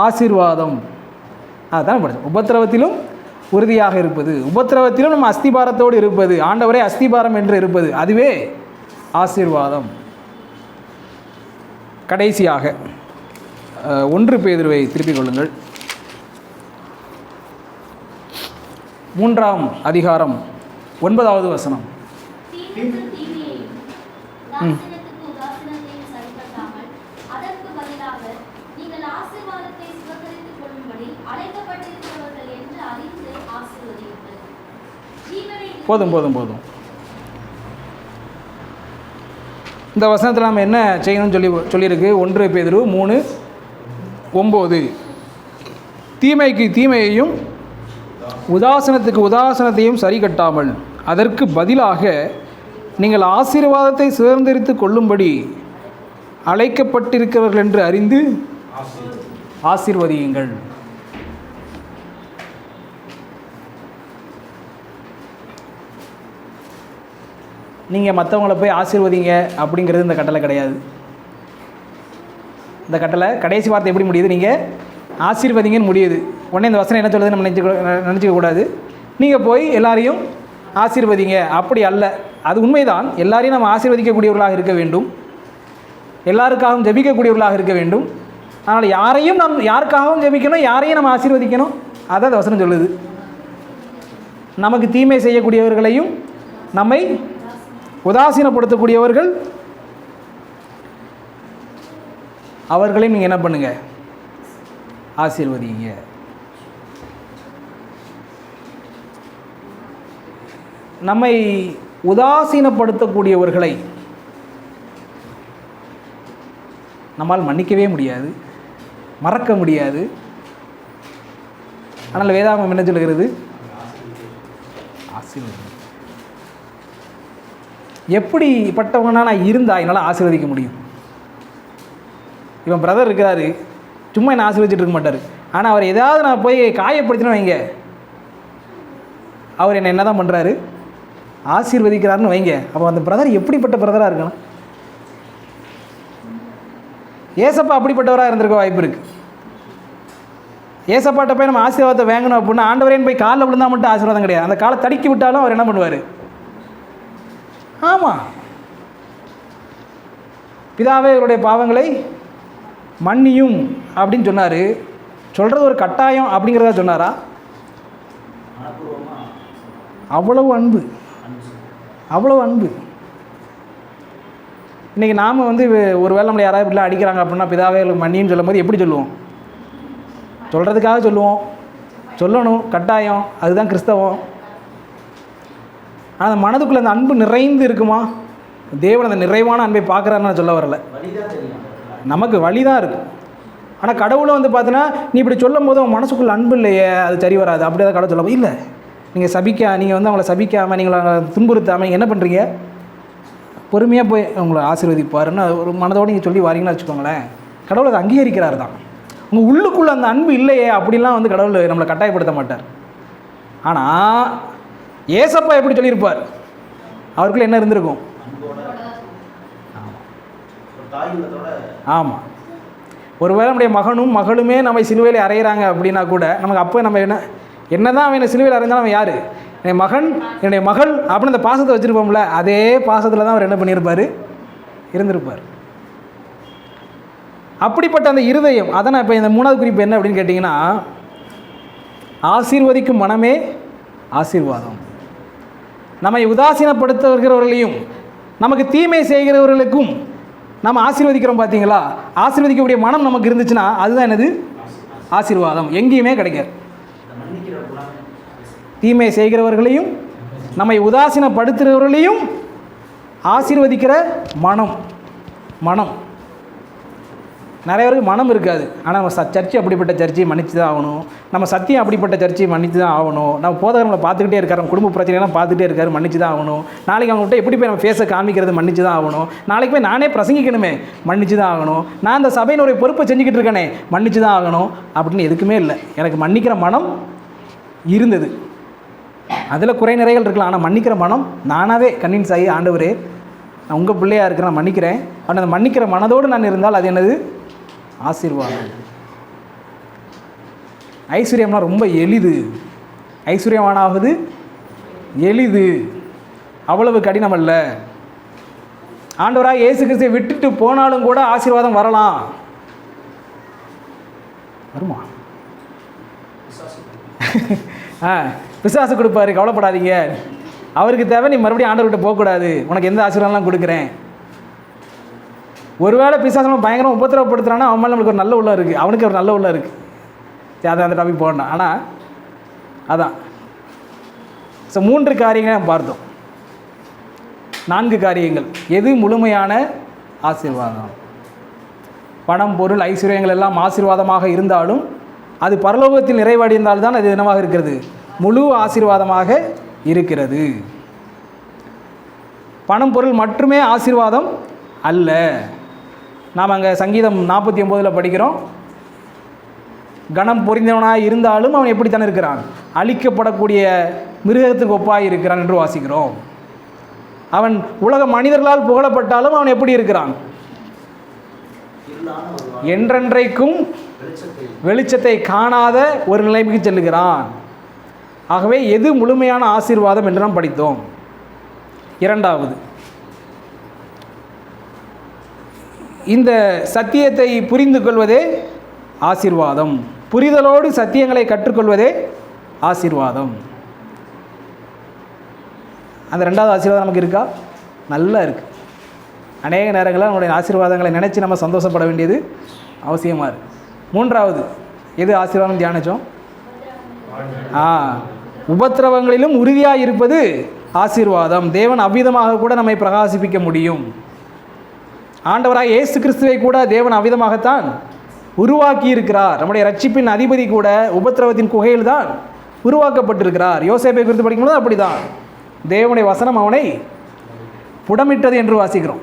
ஆசீர்வாதம். அதுதான் படித்தோம். உபத்திரவத்திலும் உறுதியாக இருப்பது, உபத்திரவத்திலும் நம்ம அஸ்திபாரத்தோடு இருப்பது, ஆண்டவரே அஸ்திபாரம் என்று இருப்பது, அதுவே ஆசீர்வாதம். கடைசியாக 1 பேதுருவை திருப்பிக் கொள்ளுங்கள். 3ஆம் அதிகாரம் 9வது வசனம். தீமைக்கு தீமையையும் உதாசீனத்துக்கு உதாசீனத்தையும் சரிக்கட்டாமல் அதற்கு பதிலாக நீங்கள் ஆசீர்வாதத்தை சுதந்தரித்துக் கொள்ளும்படி அழைக்கப்பட்டிருக்கிறவர்கள் என்று அறிந்து ஆசீர்வதியுங்கள். போதும். இந்த வசனத்தில் நம்ம என்ன செய்யணும்னு சொல்லியிருக்கு. 1 பேதுரு 3:9. தீமைக்கு தீமையையும் உதாசனத்துக்கு உதாசனத்தையும் சரி கட்டாமல் அதற்கு பதிலாக நீங்கள் ஆசீர்வாதத்தை சுதந்திரித்துக் கொள்ளும்படி அழைக்கப்பட்டிருக்கிறவர்கள் என்று அறிந்து ஆசீர்வதியுங்கள். நீங்கள் மற்றவங்கள போய் ஆசீர்வதிங்க அப்படிங்கிறது இந்த கட்டளை கிடையாது. இந்த கட்டளை கடைசி வார்த்தை எப்படி முடியுது? நீங்கள் ஆசீர்வதிங்கன்னு முடியுது. உடனே இந்த வசனம் என்ன சொல்லுது நம்ம நினச்சிக்க கூடாது. நீங்கள் போய் எல்லாரையும் ஆசீர்வதிங்க, அப்படி அல்ல. அது உண்மைதான், எல்லாரையும் நம்ம ஆசீர்வதிக்கக்கூடியவர்களாக இருக்க வேண்டும், எல்லாருக்காகவும் ஜெபிக்கக்கூடியவர்களாக இருக்க வேண்டும். அதனால் யாருக்காகவும் ஜெபிக்கணும், யாரையும் நம்ம ஆசீர்வதிக்கணும். அதை அந்த வசனம் சொல்லுது. நமக்கு தீமை செய்யக்கூடியவர்களையும் நம்மை உதாசீனப்படுத்தக்கூடியவர்கள் அவர்களையும் நீங்கள் என்ன பண்ணுங்க, ஆசீர்வதிங்க. நம்மை உதாசீனப்படுத்தக்கூடியவர்களை நம்மால் மன்னிக்கவே முடியாது, மறக்க முடியாது. ஆனால் வேதாகமம் என்ன சொல்லுகிறது? ஆசீர்வதி. எப்படிப்பட்டவனா நான் இருந்தால் என்னால் ஆசீர்வதிக்க முடியும்? இவன் பிரதர் இருக்கிறாரு, சும்மா என்ன ஆசீர்வதிச்சுட்டு இருக்க மாட்டார். ஆனால் அவர் ஏதாவது நான் போய் காயப்படுத்தினு வைங்க, அவர் என்ன தான் பண்ணுறாரு? ஆசீர்வதிக்கிறாருன்னு வைங்க. அப்போ அந்த பிரதர் எப்படிப்பட்ட பிரதராக இருக்கணும்? ஏசப்பா அப்படிப்பட்டவராக இருந்திருக்க வாய்ப்பு இருக்குது. ஏசப்பாட்ட போய் நம்ம ஆசீர்வாதத்தை வாங்கணும் அப்படின்னா ஆண்டவரேன்னு போய் காலில் விழுந்தால் மட்டும் ஆசீர்வாதம் கிடையாது. அந்த காலை தடுக்கி விட்டாலும் அவர் என்ன பண்ணுவார்? ஆமாம், பிதாவே இவருடைய பாவங்களை மன்னியும் அப்படின்னு சொன்னார். சொல்கிறது ஒரு கட்டாயம் அப்படிங்கிறதா சொன்னாரா? அவ்வளவு அன்பு, அவ்வளவு அன்பு. இன்றைக்கி நாம் ஒரு வேளை நம்மளை யாராவது இப்படிலாம் அடிக்கிறாங்க அப்படின்னா பிதாவே மன்னின்னு சொல்லும் போது எப்படி சொல்லுவோம்? சொல்கிறதுக்காக சொல்லுவோம், சொல்லணும், கட்டாயம். அதுதான் கிறிஸ்தவம். ஆனால் அந்த மனதுக்குள்ளே அந்த அன்பு நிறைந்து இருக்குமா? தேவன் அந்த நிறைவான அன்பை பார்க்குறாருன்னு நான் சொல்ல வரல. நமக்கு வழி தான் இருக்கும். ஆனால் கடவுளும் பார்த்தீங்கன்னா நீ இப்படி சொல்லும் போது அவன் மனசுக்குள்ளே அன்பு இல்லையே, அது சரி வராது. அப்படி தான் கடவுள் சொல்ல இல்லை. நீங்கள் அவங்கள சபிக்காமல், நீங்களை துன்புறுத்தாமல் என்ன பண்ணுறீங்க? பொறுமையாக போய் அவங்கள ஆசீர்வதிப்பாருன்னு ஒரு மனதோடு நீங்கள் சொல்லி வாரீங்கன்னு வச்சுக்கோங்களேன். கடவுள் அதை அங்கீகரிக்கிறார் தான். உங்கள் உள்ளுக்குள்ளே அந்த அன்பு இல்லையே அப்படிலாம் கடவுள் நம்மளை கட்டாயப்படுத்த மாட்டார். ஆனால் ஏசப்பா எப்படி சொல்லியிருப்பார்? அவருக்குள்ள என்ன இருந்திருக்கும்? ஆமாம். ஒருவேளை நம்முடைய மகனும் மகளுமே நம்ம சிலுவையில் அறையிறாங்க அப்படின்னா கூட நமக்கு அப்போ நம்ம என்ன தான் அவன் சிலுவையில் அறைஞ்சாலும் அவன் யார்? என் மகன், என்னுடைய மகள் அப்படின்னு அந்த பாசத்தை வச்சுருப்போம்ல, அதே பாசத்தில் தான் அவர் என்ன பண்ணியிருப்பார்? இருந்திருப்பார். அப்படிப்பட்ட அந்த இருதயம். அதை நான் இப்போ இந்த 3வது குறிப்பு என்ன அப்படின்னு கேட்டிங்கன்னா, ஆசீர்வதிக்கும் மனமே ஆசீர்வாதம். நம்மை உதாசீனப்படுத்துகிறவர்களையும் நமக்கு தீமை செய்கிறவர்களுக்கும் நம்ம ஆசீர்வதிக்கிறோம். பார்த்தீங்களா? ஆசீர்வதிக்கக்கூடிய மனம் நமக்கு இருந்துச்சுன்னா அதுதான் என்னது? ஆசீர்வாதம். எங்கேயுமே கிடைக்காது. தீமை செய்கிறவர்களையும் நம்மை உதாசீனப்படுத்துகிறவர்களையும் ஆசீர்வதிக்கிற மனம். நிறைய பேருக்கு மனம் இருக்காது. ஆனால் நம்ம சர்ச்சை அப்படிப்பட்ட சர்ச்சையை மன்னிச்சு தான் ஆகணும். நம்ம சத்தியம் அப்படிப்பட்ட சர்ச்சையை மன்னிச்சு தான் ஆகணும். நம்ம போதகர்களை பார்த்துக்கிட்டே இருக்காரு, குடும்ப பிரச்சனைலாம் பார்த்துக்கிட்டே இருக்காரு, மன்னிச்சு தான் ஆகணும். நாளைக்கு அவங்கள்ட்ட எப்படி போய் நம்ம ஃபேஸை காமிக்கிறது? மன்னிச்சு தான் ஆகணும். நாளைக்கு போய் நானே பிரசங்கிக்கணுமே, மன்னிச்சு தான் ஆகணும். நான் அந்த சபையினுடைய பொறுப்பை செஞ்சுக்கிட்டு இருக்கேனே, மன்னிச்சு தான் ஆகணும் அப்படின்னு எதுக்குமே இல்லை. எனக்கு மன்னிக்கிற மனம் இருந்தது. அதில் குறை நிறைகள் இருக்கலாம், ஆனால் மன்னிக்கிற மனம் நானாகவே கன்வின்ஸ் ஆகி, ஆண்டவரே நான் உங்கள் பிள்ளையாக இருக்கிறேன், நான் மன்னிக்கிறேன். ஆனால் அந்த மன்னிக்கிற மனதோடு நான் இருந்தால் அது என்னது? ஆசீர்வாதம். ஐஸ்வர்யம்னா ரொம்ப எளிது. ஐஸ்வர்யமானாவது எளிது, அவ்வளவு கடினம் அல்ல. ஆண்டவராக இயேசு கிறிஸ்துவை விட்டுட்டு போனாலும் கூட ஆசீர்வாதம் வரலாம். வருமா? பிசாசு கொடுப்பாரு, கவலைப்படாதீங்க. அவருக்கு தேவை நீ மறுபடியும் ஆண்டவர்கிட்ட போகக்கூடாது, உனக்கு எந்த ஆசீர்வாதம்லாம் கொடுக்குறேன். ஒருவேளை பிசாசு பயங்கரம் உபத்திரவப்படுத்துறான்னா அவன் மேலே நம்மளுக்கு ஒரு நல்ல உள்ளம் இருக்குது, அவனுக்கு ஒரு நல்ல உள்ளம் இருக்குது. சரி, அதை அந்த டாபிக் போடணும். ஆனால் அதான் ஸோ 3 காரியங்களை நம்ம பார்த்தோம். 4 காரியங்கள். எது முழுமையான ஆசீர்வாதம்? பணம், பொருள், ஐஸ்வர்யங்கள் எல்லாம் ஆசீர்வாதமாக இருந்தாலும் அது பரலோகத்தில் நிறைவடைந்தால்தான் அது என்னவாக இருக்கிறது? முழு ஆசீர்வாதமாக இருக்கிறது. பணம், பொருள் மட்டுமே ஆசீர்வாதம் அல்ல. நாம் அங்கே சங்கீதம் 49 படிக்கிறோம், கணம் பொறிந்தவனாக இருந்தாலும் அவன் எப்படித்தானே இருக்கிறான்? அழிக்கப்படக்கூடிய மிருகத்துக்கு ஒப்பாக இருக்கிறான் என்று வாசிக்கிறோம். அவன் உலக மனிதர்களால் புகழப்பட்டாலும் அவன் எப்படி இருக்கிறான்? என்றென்றைக்கும் வெளிச்சத்தை காணாத ஒரு நிலைமைக்கு செல்லுகிறான். ஆகவே எது முழுமையான ஆசீர்வாதம் என்று நாம் படித்தோம். 2வது, இந்த சத்தியத்தை புரிந்து கொள்வதே ஆசீர்வாதம். புரிதலோடு சத்தியங்களை கற்றுக்கொள்வதே ஆசீர்வாதம். அந்த 2வது ஆசீர்வாதம் நமக்கு இருக்கா? நல்லா இருக்குது. அநேக நேரங்களில் நம்முடைய ஆசீர்வாதங்களை நினச்சி நம்ம சந்தோஷப்பட வேண்டியது அவசியமாக இருக்குது. 3வது, எது ஆசீர்வாதம் தியானித்தோம்? உபத்திரவங்களிலும் உறுதியாக இருப்பது ஆசீர்வாதம். தேவன் அவ்விதமாக கூட நம்மை பிரகாசிப்பிக்க முடியும். ஆண்டவராக இயேசு கிறிஸ்துவை கூட தேவன் அவ்விதமாகத்தான் உருவாக்கி இருக்கிறார். நம்முடைய ரட்சிப்பின் அதிபதி கூட உபத்திரவத்தின் குகையில் தான் உருவாக்கப்பட்டிருக்கிறார். யோசேப்பை குறித்து படிக்கும்போது அப்படிதான் தேவனுடைய வசனம் அவனை புடமிட்டது என்று வாசிக்கிறோம்.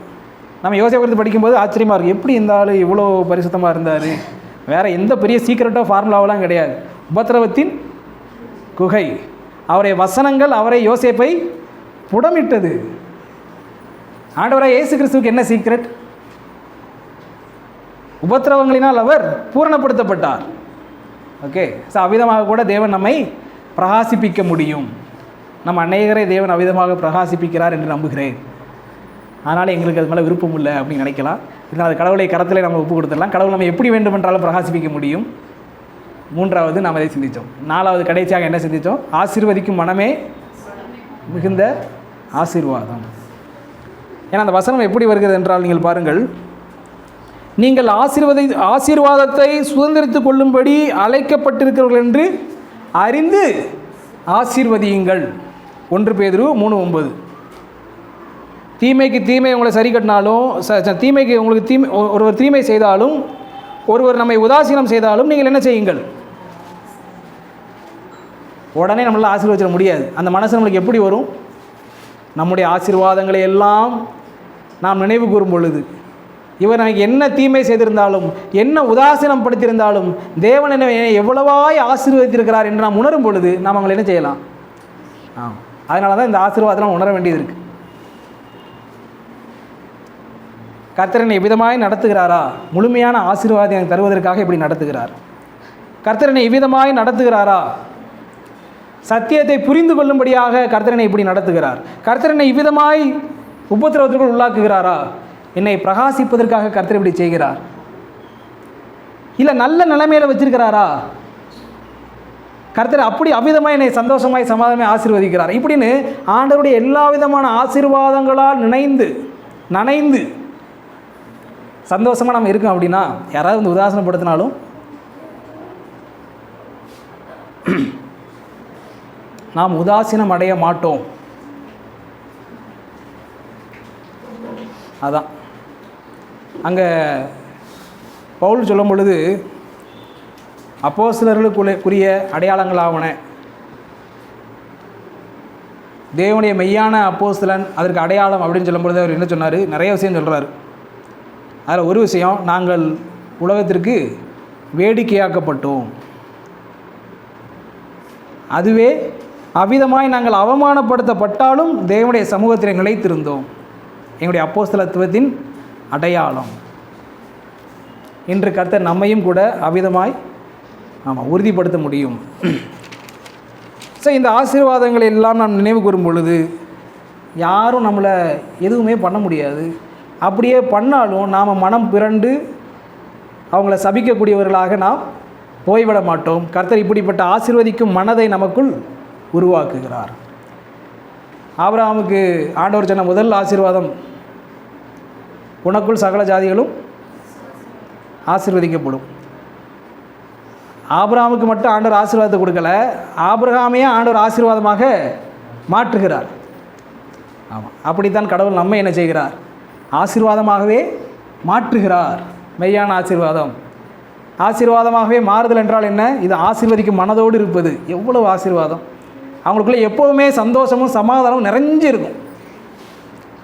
நம்ம யோசேப்பை குறித்து படிக்கும்போது ஆச்சரியமாக இருக்குது. எப்படி இந்த ஆள் இவ்வளோ பரிசுத்தமாக இருந்தார்? வேறு எந்த பெரிய சீக்கிரட்டோ ஃபார்முலாவெலாம் கிடையாது. உபத்திரவத்தின் குகை, அவருடைய வசனங்கள் அவரை யோசேப்பை புடமிட்டது. ஆண்டவராக இயேசு கிறிஸ்துவுக்கு என்ன சீக்ரெட்? உபத்திரவங்களினால் அவர் பூரணப்படுத்தப்பட்டார். ஓகே, ஸோ அவ்விதமாக கூட தேவன் நம்மை பிரகாசிப்பிக்க முடியும். நம்ம அநேகரை தேவன் அவ்விதமாக பிரகாசிப்பிக்கிறார் என்று நம்புகிறேன். அதனால் எங்களுக்கு அது மேலே விருப்பம் இல்லை அப்படின்னு நினைக்கலாம். இதனால் அது கடவுளை கரத்தில் நம்ம ஒப்பு கொடுத்துடலாம். கடவுள் நம்ம எப்படி வேண்டுமென்றாலும் பிரகாசிப்பிக்க முடியும். 3வது நாம் அதை சிந்தித்தோம். 4வது கடைசியாக என்ன சிந்தித்தோம்? ஆசீர்வதிக்கும் மனமே மிகுந்த ஆசீர்வாதம். ஏன்னா அந்த வசனம் எப்படி வருகிறது என்றால், நீங்கள் பாருங்கள், நீங்கள் ஆசீர்வாதத்தை சுதந்திரித்து கொள்ளும்படி அழைக்கப்பட்டிருக்கிறீர்கள் என்று அறிந்து ஆசீர்வதியுங்கள். 1 பேதுரு 3:9. தீமைக்கு தீமை உங்களை சரி கட்டினாலும், தீமைக்கு உங்களுக்கு ஒருவர் தீமை செய்தாலும், ஒருவர் நம்மை உதாசீனம் செய்தாலும் நீங்கள் என்ன செய்யுங்கள்? உடனே நம்மளால் ஆசீர்வதிச்சிட முடியாது. அந்த மனசு நம்மளுக்கு எப்படி வரும்? நம்முடைய ஆசீர்வாதங்களை எல்லாம் நாம் நினைவு கூறும் பொழுது, இவர் நமக்கு என்ன தீமை செய்திருந்தாலும், என்ன உதாசீனம் படுத்தியிருந்தாலும், தேவன் என்னை எவ்வளவாய் ஆசீர்வதித்திருக்கிறார் என்று நாம் உணரும் பொழுது நாம் அவங்களை என்ன செய்யலாம்? அதனால தான் இந்த ஆசீர்வாதம் உணர வேண்டியது இருக்குது. கர்த்தர் என்னை எவ்விதமாய் நடத்துகிறாரா? முழுமையான ஆசீர்வாதம் எனக்கு தருவதற்காக இப்படி நடத்துகிறார். கர்த்தர் என்னை எவ்விதமாய் நடத்துகிறாரா? சத்தியத்தை புரிந்து கொள்ளும்படியாக கர்த்தர் என்னை இப்படி நடத்துகிறார். கர்த்தர் என்னை இவ்விதமாய் உபத்திரவத்திற்குள் உள்ளாக்குகிறாரா? என்னை பிரகாசிப்பதற்காக கர்த்தர் இப்படி செய்கிறார். இல்லை நல்ல நிலைமையில் வச்சிருக்கிறாரா? கர்த்தர் அப்படி அவ்விதமாக என்னை சந்தோஷமாய் சமாதானமாய் ஆசீர்வதிக்கிறார். இப்படின்னு ஆண்டவருடைய எல்லா விதமான ஆசீர்வாதங்களால் நனைந்து சந்தோஷமாக நம்ம இருக்கோம். அப்படின்னா யாராவது வந்து உதாசனப்படுத்தினாலும் நாம் உதாசீனம் அடைய மாட்டோம். அதான் அங்கே பவுல் சொல்லும் பொழுது, அப்போஸ்தலர்களுக்குரிய அடையாளங்களாவன தேவனுடைய மெய்யான அப்போஸ்தலன் அதற்கு அடையாளம் அப்படின்னு சொல்லும் பொழுது அவர் என்ன சொன்னார்? நிறைய விஷயம் சொல்கிறார். அதில் ஒரு விஷயம், நாங்கள் உலகத்திற்கு வேடிக்கையாக்கப்பட்டோம். அதுவே அவ்விதமாய் நாங்கள் அவமானப்படுத்தப்பட்டாலும் தேவனுடைய சமூகத்தில் நிலைத்திருந்தோம். எங்களுடைய அப்போஸ்தலத்துவத்தின் அடையாளம். இன்று கர்த்தர் நம்மையும் கூட அவ்விதமாய் உறுதிப்படுத்த முடியும். ஸோ இந்த ஆசீர்வாதங்களை எல்லாம் நாம் நினைவு கூறும் பொழுது யாரும் நம்மளை எதுவுமே பண்ண முடியாது. அப்படியே பண்ணாலும் நாம் மனம் பிறண்டு அவங்கள சபிக்கக்கூடியவர்களாக நாம் போய்விட மாட்டோம். கர்த்தர் இப்படிப்பட்ட ஆசீர்வதிக்கும் மனதை நமக்குள் உருவாக்குகிறார். ஆபிரகாமுக்கு ஆண்டவர் சொன்ன முதல் ஆசீர்வாதம், உனக்குள் சகல ஜாதிகளும் ஆசீர்வதிக்கப்படும். ஆபிரகாமுக்கு மட்டும் ஆண்டவர் ஆசீர்வாதத்தை கொடுக்கல, ஆபிரகாமையே ஆண்டவர் ஆசீர்வாதமாக மாற்றுகிறார். ஆமாம், அப்படித்தான் கடவுள் நம்ம என்ன செய்கிறார்? ஆசீர்வாதமாகவே மாற்றுகிறார். மெய்யான ஆசீர்வாதம். ஆசீர்வாதமாகவே மாறுதல் என்றால் என்ன? இது ஆசீர்வதிக்கும் மனதோடு இருப்பது. எவ்வளவு ஆசீர்வாதம்! அவங்களுக்குள்ளே எப்போவுமே சந்தோஷமும் சமாதானமும் நிறைஞ்சிருக்கும்.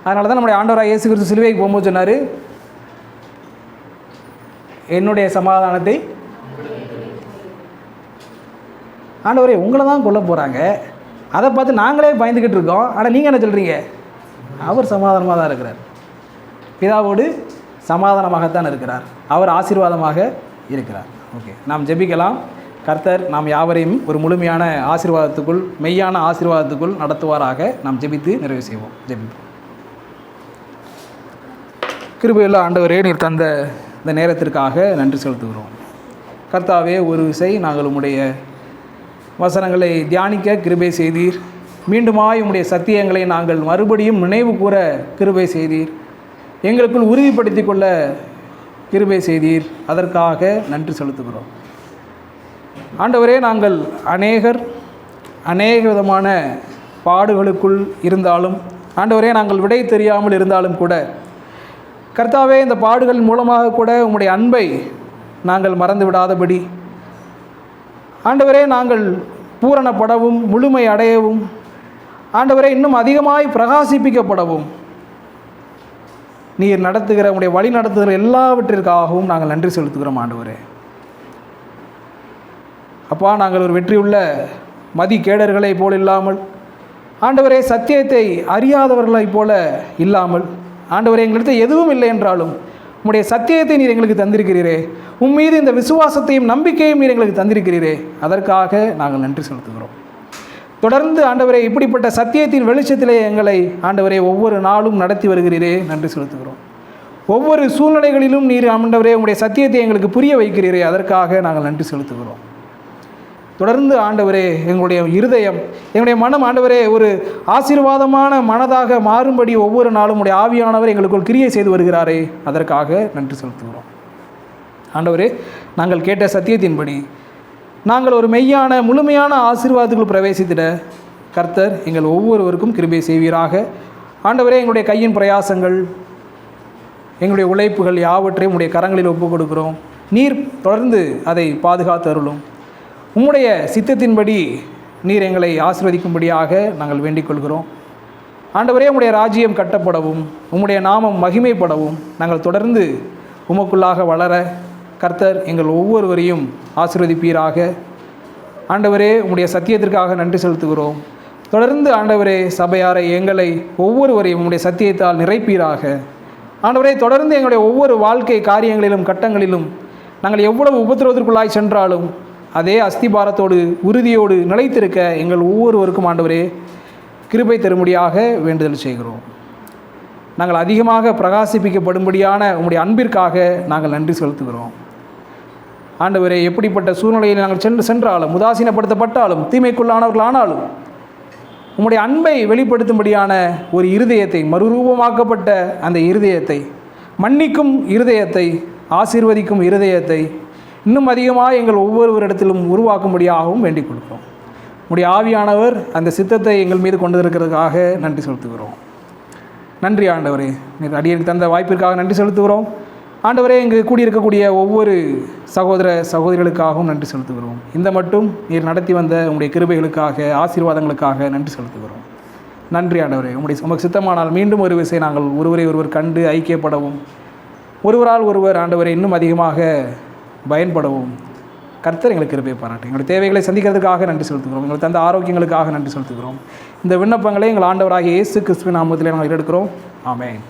அதனால தான் நம்முடைய ஆண்டவராக இயேசு கிறிஸ்து சிலுவைக்கு போகும்போது சொன்னார், என்னுடைய சமாதானத்தை ஆண்டவரே உங்களை தான் கொல்ல போகிறாங்க, அதை பார்த்து நாங்களே பயந்துக்கிட்டு இருக்கோம், ஆனால் நீங்கள் என்ன சொல்கிறீங்க? அவர் சமாதானமாக தான் இருக்கிறார், பிதாவோடு சமாதானமாகத்தான் இருக்கிறார், அவர் ஆசீர்வாதமாக இருக்கிறார். ஓகே, நாம் ஜெபிக்கலாம். கர்த்தர் நாம் யாவரையும் ஒரு முழுமையான ஆசீர்வாதத்துக்குள், மெய்யான ஆசீர்வாதத்துக்குள் நடத்துவாராக. நாம் ஜெபித்து நிறைவு செய்வோம். ஜெபிப்போம். கிருபையுள்ள ஆண்டவரே, நீர் தந்த இந்த நேரத்திற்காக நன்றி செலுத்துகிறோம். கர்த்தாவே, ஒரு விசை நாங்கள் உம்முடைய வசனங்களை தியானிக்க கிருபை செய்தீர். மீண்டுமாய் உம்முடைய சத்தியங்களை நாங்கள் மறுபடியும் நினைவு கூற கிருபை செய்தீர். எங்களுக்குள் உறுதிப்படுத்தி கொள்ள கிருபை செய்தீர். அதற்காக நன்றி செலுத்துகிறோம். ஆண்டவரே, நாங்கள் அநேக விதமான பாடுகளுக்குள் இருந்தாலும், ஆண்டவரே நாங்கள் விடை தெரியாமல் இருந்தாலும் கூட, கர்த்தாவே இந்த பாடுகள் மூலமாக கூட உம்முடைய அன்பை நாங்கள் மறந்து விடாதபடி, ஆண்டவரே நாங்கள் பூரணப்படவும் முழுமை அடையவும், ஆண்டவரே இன்னும் அதிகமாய் பிரகாசிப்பிக்கப்படவும் நீர் நடத்துகிற உடைய வழி நடத்துகிற எல்லாவற்றிற்காகவும் நாங்கள் நன்றி செலுத்துகிறோம். ஆண்டவரே அப்பா, நாங்கள் ஒரு வெற்றியுள்ள மதிகேடர்களைப் போல் இல்லாமல், ஆண்டவரே சத்தியத்தை அறியாதவர்களைப் போல இல்லாமல், ஆண்டவரே எங்களிடத்தில் எதுவும் இல்லை என்றாலும் உம்முடைய சத்தியத்தை நீர் எங்களுக்கு தந்திருக்கிறீரே, உம்மீது இந்த விசுவாசத்தையும் நம்பிக்கையும் நீர் எங்களுக்கு தந்திருக்கிறீரே, அதற்காக நாங்கள் நன்றி செலுத்துகிறோம். தொடர்ந்து ஆண்டவரே இப்படிப்பட்ட சத்தியத்தின் வெளிச்சத்திலே எங்களை ஆண்டவரே ஒவ்வொரு நாளும் நடத்தி வருகிறீரே, நன்றி செலுத்துகிறோம். ஒவ்வொரு சூழ்நிலைகளிலும் நீர் ஆண்டவரே உங்களுடைய சத்தியத்தை எங்களுக்கு புரிய வைக்கிறீரே, அதற்காக நாங்கள் நன்றி செலுத்துகிறோம். தொடர்ந்து ஆண்டவரே எங்களுடைய இருதயம், எங்களுடைய மனம் ஆண்டவரே ஒரு ஆசீர்வாதமான மனதாக மாறும்படி ஒவ்வொரு நாளும் உடைய ஆவியானவர் எங்களுக்குள் கிரியை செய்து வருகிறாரே, அதற்காக நன்றி செலுத்துகிறோம். ஆண்டவரே, நாங்கள் கேட்ட சத்தியத்தின்படி நாங்கள் ஒரு மெய்யான முழுமையான ஆசீர்வாதத்துக்குள் பிரவேசித்திட கர்த்தர் எங்கள் ஒவ்வொருவருக்கும் கிருபை செய்வீராக. ஆண்டவரே, எங்களுடைய கையின் பிரயாசங்கள், எங்களுடைய உழைப்புகள் யாவற்றையும் உடைய கரங்களில் ஒப்புக் கொடுக்கிறோம். நீர் தொடர்ந்து அதை பாதுகாத்து அருளும். உம்முடைய சித்தத்தின்படி நீர் எங்களை ஆசீர்வதிக்கும்படியாக நாங்கள் வேண்டிக் கொள்கிறோம். ஆண்டவரே, உம்முடைய ராஜ்யம் கட்டப்படவும் உம்முடைய நாமம் மகிமைப்படவும் நாங்கள் தொடர்ந்து உமக்குள்ளாக வளர கர்த்தர் எங்கள் ஒவ்வொருவரையும் ஆசீர்வதிப்பீராக. ஆண்டவரே, உம்முடைய சத்தியத்திற்காக நன்றி செலுத்துகிறோம். தொடர்ந்து ஆண்டவரே சபையாரை எங்களை ஒவ்வொருவரையும் உம்முடைய சத்தியத்தால் நிறைப்பீராக. ஆண்டவரே, தொடர்ந்து எங்களுடைய ஒவ்வொரு வாழ்க்கை காரியங்களிலும் கட்டங்களிலும் நாங்கள் எவ்வளவு உபத்திரவத்திற்குள்ளாய் சென்றாலும் அதே அஸ்திபாரத்தோடு உறுதியோடு நிலைத்திருக்க எங்கள் ஒவ்வொருவருக்கும் ஆண்டவரே கிருபை தரும்படியாக வேண்டுதல் செய்கிறோம். நாங்கள் அதிகமாக பிரகாசிப்பிக்கப்படும்படியான உம்முடைய அன்பிற்காக நாங்கள் நன்றி செலுத்துகிறோம். ஆண்டவரே, எப்படிப்பட்ட சூழ்நிலையில் நாங்கள் சென்றாலும், உதாசீனப்படுத்தப்பட்டாலும், தீமைக்குள்ளானவர்கள் ஆனாலும் உம்முடைய அன்பை வெளிப்படுத்தும்படியான ஒரு இருதயத்தை, மறுரூபமாக்கப்பட்ட அந்த இருதயத்தை, மன்னிக்கும் இருதயத்தை, ஆசீர்வதிக்கும் இருதயத்தை இன்னும் அதிகமாக எங்கள் ஒவ்வொருவரிடத்திலும் உருவாக்கும்படியாகவும் வேண்டிக் கொள்கிறோம். உம்முடைய ஆவியானவர் அந்த சித்தத்தை எங்கள் மீது கொண்டு இருக்கிறதுக்காக நன்றி செலுத்துகிறோம். நன்றி ஆண்டவரே, நீர் அடியேற்கு தந்த வாய்ப்பிற்காக நன்றி செலுத்துகிறோம். ஆண்டவரே, இங்கு கூடியிருக்கக்கூடிய ஒவ்வொரு சகோதர சகோதரிகளுக்காகவும் நன்றி செலுத்துகிறோம். இந்த மட்டும் நீர் நடத்தி வந்த உங்களுடைய கிருபைகளுக்காக, ஆசீர்வாதங்களுக்காக நன்றி செலுத்துகிறோம். நன்றி ஆண்டவரே. உமக்கு சித்தமானால் மீண்டும் ஒரு விசை நாங்கள் ஒருவரை ஒருவர் கண்டு ஐக்கியப்படவும், ஒருவரால் ஒருவர் ஆண்டவரை இன்னும் அதிகமாக பயன்படவும் கர்த்தர் எங்களுக்கு கிருபை பாராட்டு. எங்களுடைய தேவைகளை சந்திக்கிறதுக்காக நன்றி செலுத்துகிறோம். எங்களுக்கு தந்த ஆரோக்கியங்களுக்காக நன்றி செலுத்துகிறோம். இந்த விண்ணப்பங்களை எங்கள் ஆண்டவராகிய இயேசு கிறிஸ்துவின் நாமத்திலே நாங்கள் எடுக்கிறோம். ஆமென்.